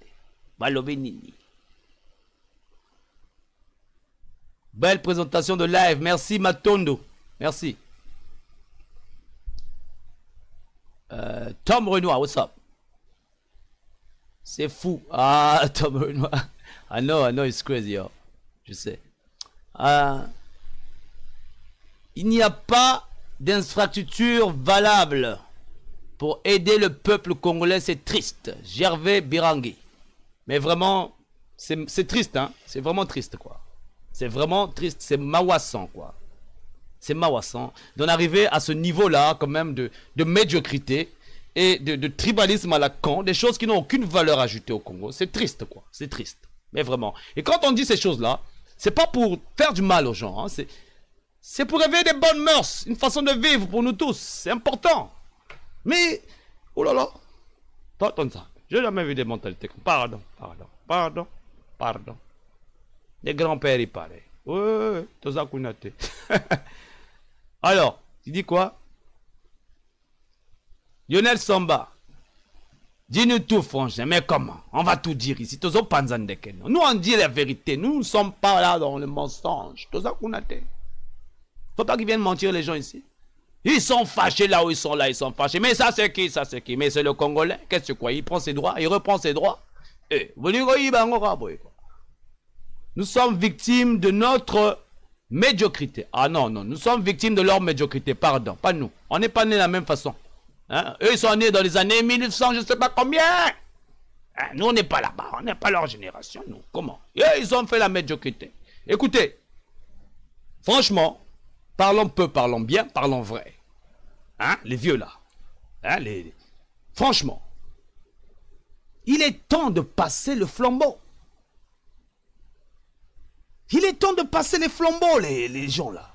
Balobenini. Belle présentation de live. Merci Matondo. Merci. Tom Renoir, what's up? C'est fou. Ah, Tom Renoir. I know it's crazy, yo. Je sais. Il n'y a pas d'infrastructure valable pour aider le peuple congolais. C'est triste. Gervais Birangui. Mais vraiment, c'est triste, hein. C'est vraiment triste, quoi. C'est vraiment triste. C'est mawassant, quoi. C'est mawassant d'en arriver à ce niveau-là, quand même, de médiocrité. et de tribalisme à la con, des choses qui n'ont aucune valeur ajoutée au Congo. C'est triste, quoi. C'est triste. Mais vraiment. Et quand on dit ces choses-là, c'est pas pour faire du mal aux gens. Hein. C'est pour réveiller des bonnes mœurs, une façon de vivre pour nous tous. C'est important. Mais, oh là là, pas entendre ça. Je n'ai jamais vu des mentalités comme pardon. Les grands-pères, ils parlaient. Ouais, tout ça qu'on a été. Alors, tu dis quoi? Lionel Samba, dis-nous tout, franchement, mais comment? On va tout dire ici. Nous, on dit la vérité. Nous ne sommes pas là dans le mensonge. Tout ça qu'on a été. Faut pas qu'ils viennent mentir les gens ici. Ils sont fâchés là où ils sont là, ils sont fâchés. Mais ça c'est qui? Ça c'est qui? Mais c'est le Congolais. Qu'est-ce que tu crois? Il prend ses droits, il reprend ses droits. Nous sommes victimes de notre médiocrité. Ah non, nous sommes victimes de leur médiocrité, pardon, pas nous. On n'est pas nés de la même façon. Hein? Eux, ils sont nés dans les années 1900, je ne sais pas combien. Hein? Nous, on n'est pas là-bas, on n'est pas leur génération, nous. Comment? Eux, ils ont fait la médiocrité. Écoutez, franchement, parlons peu, parlons bien, parlons vrai. Hein? Les vieux là. Hein? Franchement, il est temps de passer le flambeau. Il est temps de passer les flambeaux, les gens là.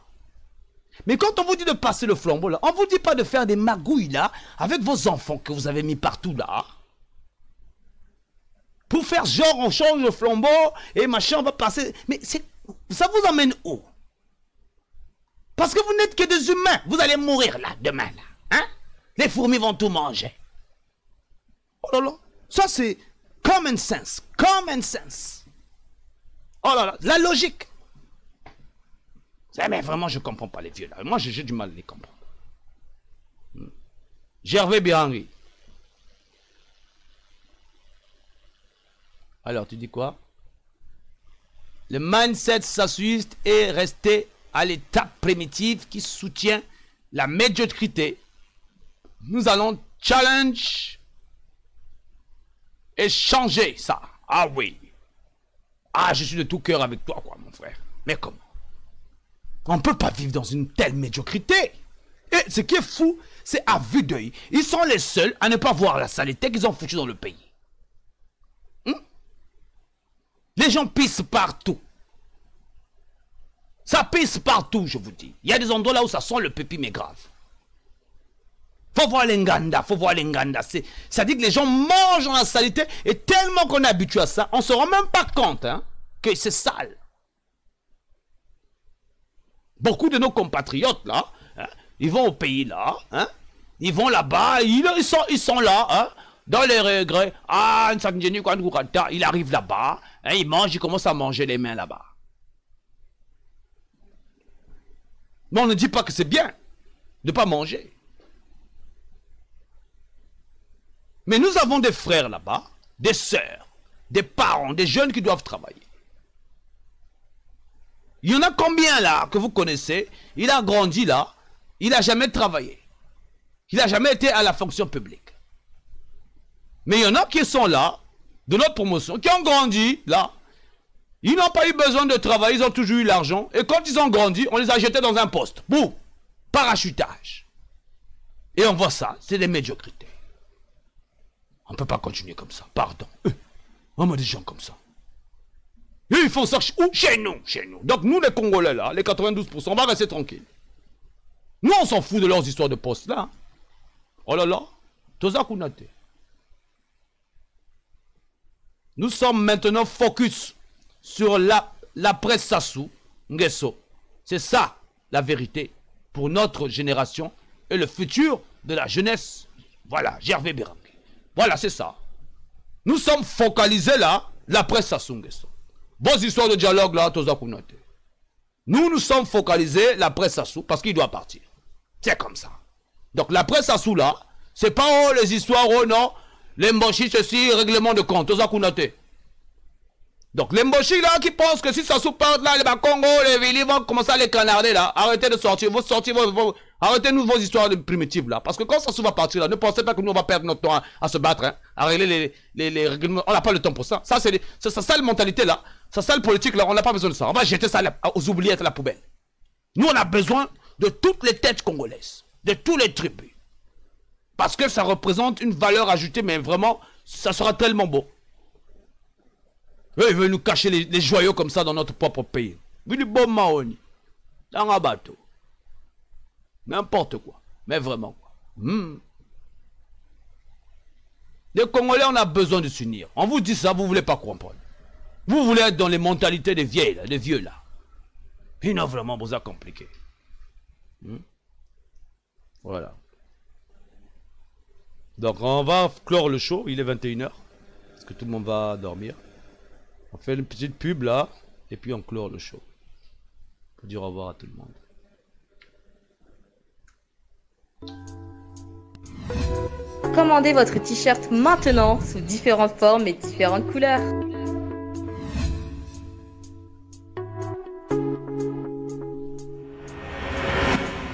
Mais quand on vous dit de passer le flambeau là, on ne vous dit pas de faire des magouilles là, avec vos enfants que vous avez mis partout là. Pour faire genre, on change le flambeau et machin, on va passer. Mais ça vous emmène où? Parce que vous n'êtes que des humains. Vous allez mourir là, demain là. Hein? Les fourmis vont tout manger. Oh là là. Ça c'est common sense. Common sense. Oh là là, la logique. Mais vraiment, je ne comprends pas les vieux là. Moi, j'ai du mal à les comprendre. Gervais Birangui. Alors, tu dis quoi? Le mindset sassuiste est resté à l'état primitif qui soutient la médiocrité. Nous allons challenge et changer ça. Ah oui. Ah, je suis de tout cœur avec toi, quoi, mon frère. Mais comment? On ne peut pas vivre dans une telle médiocrité. Et ce qui est fou, c'est à vue d'œil. Ils sont les seuls à ne pas voir la saleté qu'ils ont foutue dans le pays. Les gens pissent partout. Ça pisse partout, je vous dis. Il y a des endroits là où ça sent le pépi, mais grave. Faut voir les Nganda, faut voir les Nganda. Ça dit que les gens mangent dans la saleté et tellement qu'on est habitué à ça, on ne se rend même pas compte hein, que c'est sale. Beaucoup de nos compatriotes là, hein, ils vont au pays là, hein, ils vont là-bas, ils sont là, hein, dans les regrets. Ah, il arrive là-bas, hein, il mange, il commence à manger les mains là-bas. Mais on ne dit pas que c'est bien de ne pas manger. Mais nous avons des frères là-bas, des sœurs, des parents, des jeunes qui doivent travailler. Il y en a combien là que vous connaissez? Il a grandi là, il n'a jamais travaillé. Il n'a jamais été à la fonction publique. Mais il y en a qui sont là, de notre promotion, qui ont grandi là. Ils n'ont pas eu besoin de travailler, ils ont toujours eu l'argent. Et quand ils ont grandi, on les a jetés dans un poste. Boum! Parachutage. Et on voit ça, c'est des médiocrités. On ne peut pas continuer comme ça, pardon. On a des gens comme ça. Et ils font ça chez nous, Donc nous les Congolais là, les 92%, on va rester tranquille. Nous on s'en fout de leurs histoires de poste là. Oh là là, Toza Kunate. Nous sommes maintenant focus sur l'après Sassou Nguesso. C'est ça la vérité pour notre génération et le futur de la jeunesse. Voilà, Gervais Birangui. Voilà, c'est ça. Nous sommes focalisés là, l'après Sassou Nguesso. Vos histoires de dialogue là, Toza Kunate. Nous sommes focalisés l'après Sassou parce qu'il doit partir. C'est comme ça. Donc l'après Sassou là, c'est pas oh, les histoires, oh non, les Mboshi, ceci, règlement de compte, Toza Kunate. Donc les Mboshi là qui pensent que si Sassou part là, les Congo, les Vili vont commencer à les canarder là. Arrêtez de sortir, arrêtez-nous vos histoires primitives là. Parce que quand Sassou va partir là, ne pensez pas que nous on va perdre notre temps à se battre, hein, à régler les règlements. On n'a pas le temps pour ça. Ça c'est sa sale mentalité là, sa sale politique là, on n'a pas besoin de ça. On va jeter ça aux oubliettes à la poubelle. Nous on a besoin de toutes les têtes congolaises, de tous les tribus. Parce que ça représente une valeur ajoutée, mais vraiment, ça sera tellement beau. Eux, ils veulent nous cacher les joyaux comme ça dans notre propre pays. Du bon Mahoni. Dans un bateau. N'importe quoi. Mais vraiment quoi. Les Congolais, on a besoin de s'unir. On vous dit ça, vous ne voulez pas comprendre. Vous voulez être dans les mentalités des vieilles, là, des vieux là. Ils n'ont vraiment besoin de compliquer. Voilà. Donc on va clore le show, il est 21h. Parce que tout le monde va dormir. On fait une petite pub là. Et puis on clore le show. Pour dire au revoir à tout le monde. Commandez votre t-shirt maintenant sous différentes formes et différentes couleurs.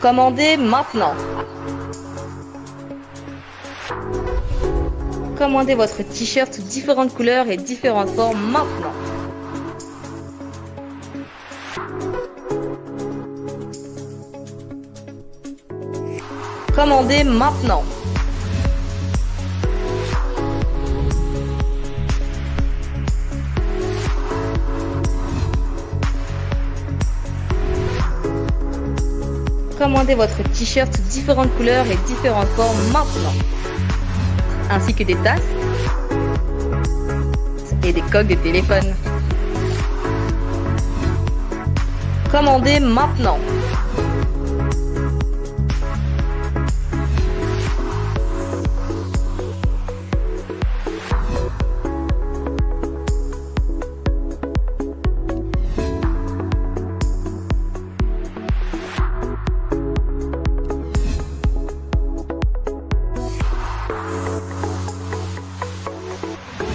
Commandez maintenant. Commandez votre t-shirt sous différentes couleurs et différentes formes maintenant. Commandez maintenant. Commandez votre t-shirt sous différentes couleurs et différentes formes maintenant. Ainsi que des tasses et des coques de téléphone. Commandez maintenant.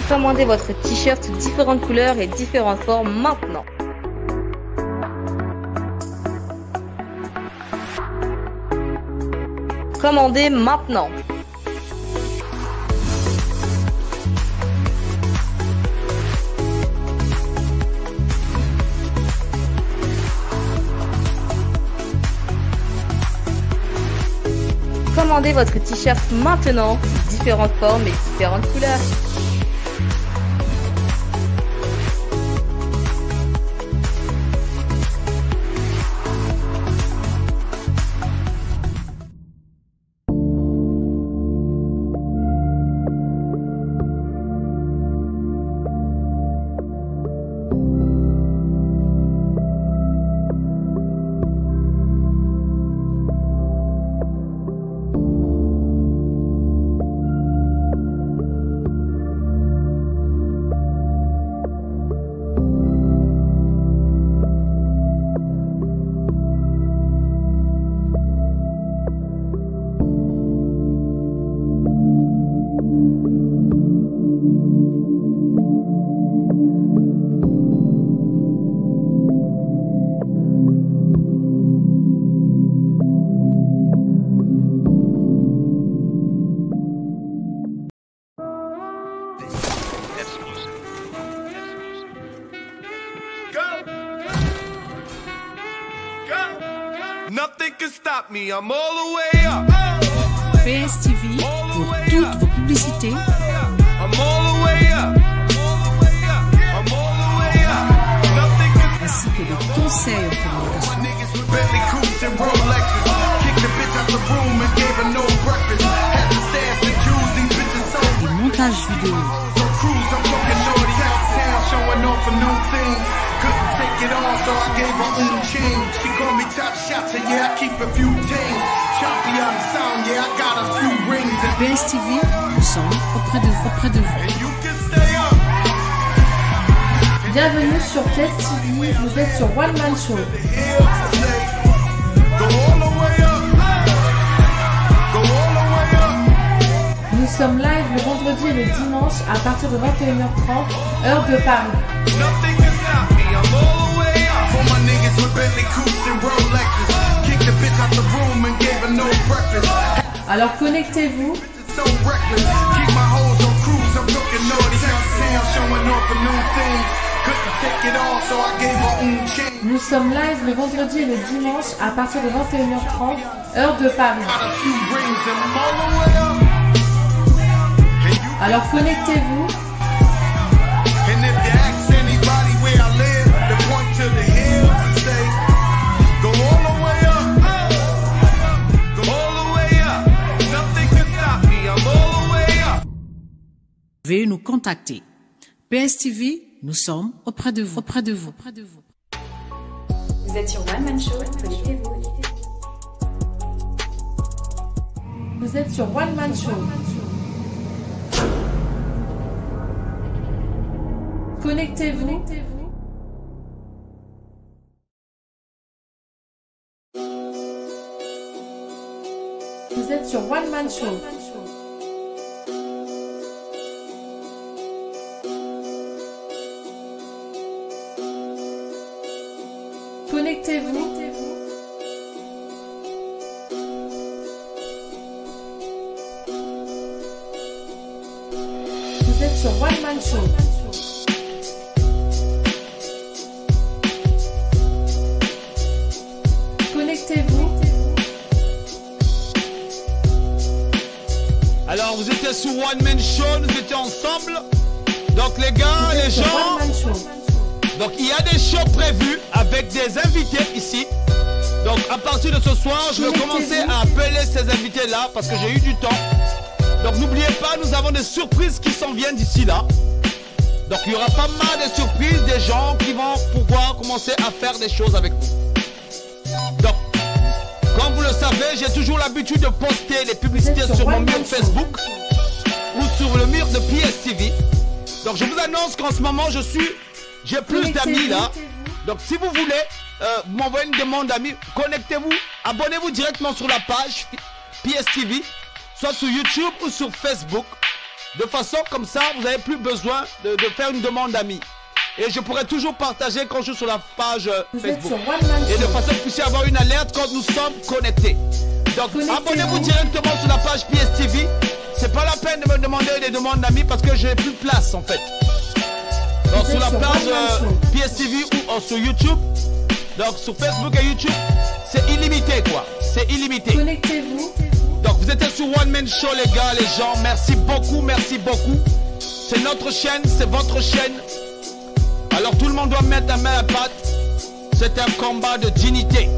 Commandez votre t-shirt sous différentes couleurs et différentes formes maintenant. Commandez maintenant. Commandez votre t-shirt maintenant sous différentes formes et différentes couleurs. I'm all the way up. PSTV pour toutes vos publicités. I'm all the way up. I'm all the way up. Ainsi que des conseils en communication. Des montages vidéo. It all, so I gave her own chain. She called me top shot, so yeah, I keep a few tame. Choppy on sound, yeah, I got a few rings. PSTV, nous sommes auprès de vous. And you can stay up. Bienvenue sur PSTV, vous êtes sur One Man Show. Go all the way up. Go all the way up. Nous sommes live le vendredi et le dimanche à partir de 21h30, heure de Paris. Nothing can stop me, I'm all the way up. For my niggas with Bentley coupes and Rolexes. Kick the bitch out the room and gave her no breakfast. Alors connectez-vous. So reckless. Keep my hoes on cruise, I'm looking naughty. Town showing off a new thing. Couldn't take it all, so I gave her own chain. Nous sommes live le vendredi et le dimanche à partir de 21h30, heure de Paris. Alors connectez-vous. And if you ask anybody where I live, they point to the hills and say, go all the way up, go all the way up. Nothing can stop me, I'm all the way up. Veuillez nous contacter. PSTV, nous sommes auprès de vous, auprès de vous, auprès de vous. Vous êtes sur One Man Show, connectez-vous. Vous êtes sur One Man Show. Connectez-vous. Vous êtes sur One Man Show. Connectez-vous. Vous êtes sur One Man Show. Connectez-vous. Alors vous étiez sur One Man Show, nous étions ensemble. Donc les gars, les gens. Donc il y a des shows prévus avec des invités ici. Donc à partir de ce soir, je vais commencer à appeler ces invités-là parce que j'ai eu du temps. Donc n'oubliez pas, nous avons des surprises qui s'en viennent d'ici là. Donc il y aura pas mal de surprises, des gens qui vont pouvoir commencer à faire des choses avec nous. Donc, comme vous le savez, j'ai toujours l'habitude de poster les publicités sur mon mur Facebook ou sur le mur de PSTV. Donc je vous annonce qu'en ce moment, j'ai plus d'amis là. Donc si vous voulez m'envoyer une demande d'amis, connectez-vous, abonnez-vous directement sur la page PSTV, soit sur YouTube ou sur Facebook. De façon comme ça, vous n'avez plus besoin de faire une demande d'amis. Et je pourrai toujours partager quand je suis sur la page Facebook. Et de façon que vous puissiez avoir une alerte quand nous sommes connectés. Donc abonnez-vous directement sur la page PSTV. C'est pas la peine de me demander des demandes d'amis parce que j'ai plus de place en fait. Donc sur la page PSTV ou sur YouTube, donc sur Facebook et YouTube, c'est illimité quoi. C'est illimité. Connectez-vous. Donc vous êtes sur One Man Show les gars, les gens. Merci beaucoup, merci beaucoup. C'est notre chaîne, c'est votre chaîne. Alors tout le monde doit mettre la main à la pâte. C'est un combat de dignité.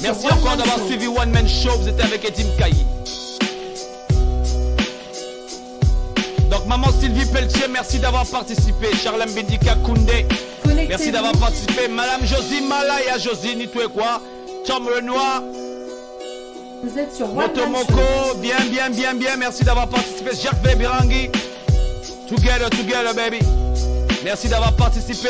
Merci encore d'avoir suivi One Man Show. Vous étiez avec Edim Kayi. Donc maman Sylvie Pelletier, merci d'avoir participé. Charlem Bindika Koundé, merci d'avoir participé. Madame Josie Malaya Josie, ni tout et quoi. Tom Renoir. Vous êtes sur One Man Show. Motomoko, bien, merci d'avoir participé. Jacques Bebirangi, together baby. Merci d'avoir participé.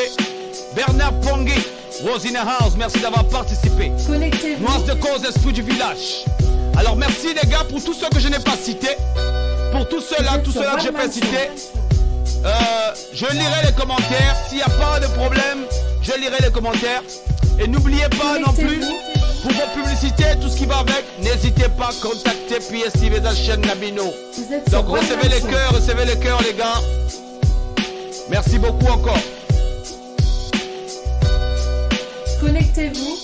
Bernard Pongui, was in the house, merci d'avoir participé. Connectez-vous. Noise de cause, esprit du village. Alors merci les gars pour tous ceux que je n'ai pas cités. Pour tous ceux-là que je n'ai pas cités. Je lirai les commentaires. S'il n'y a pas de problème, je lirai les commentaires. Et n'oubliez pas non plus, pour vos publicités, tout ce qui va avec, n'hésitez pas à contacter PSTV dans la chaîne Nabino. Donc recevez les cœurs les gars. Merci beaucoup encore. Connectez-vous.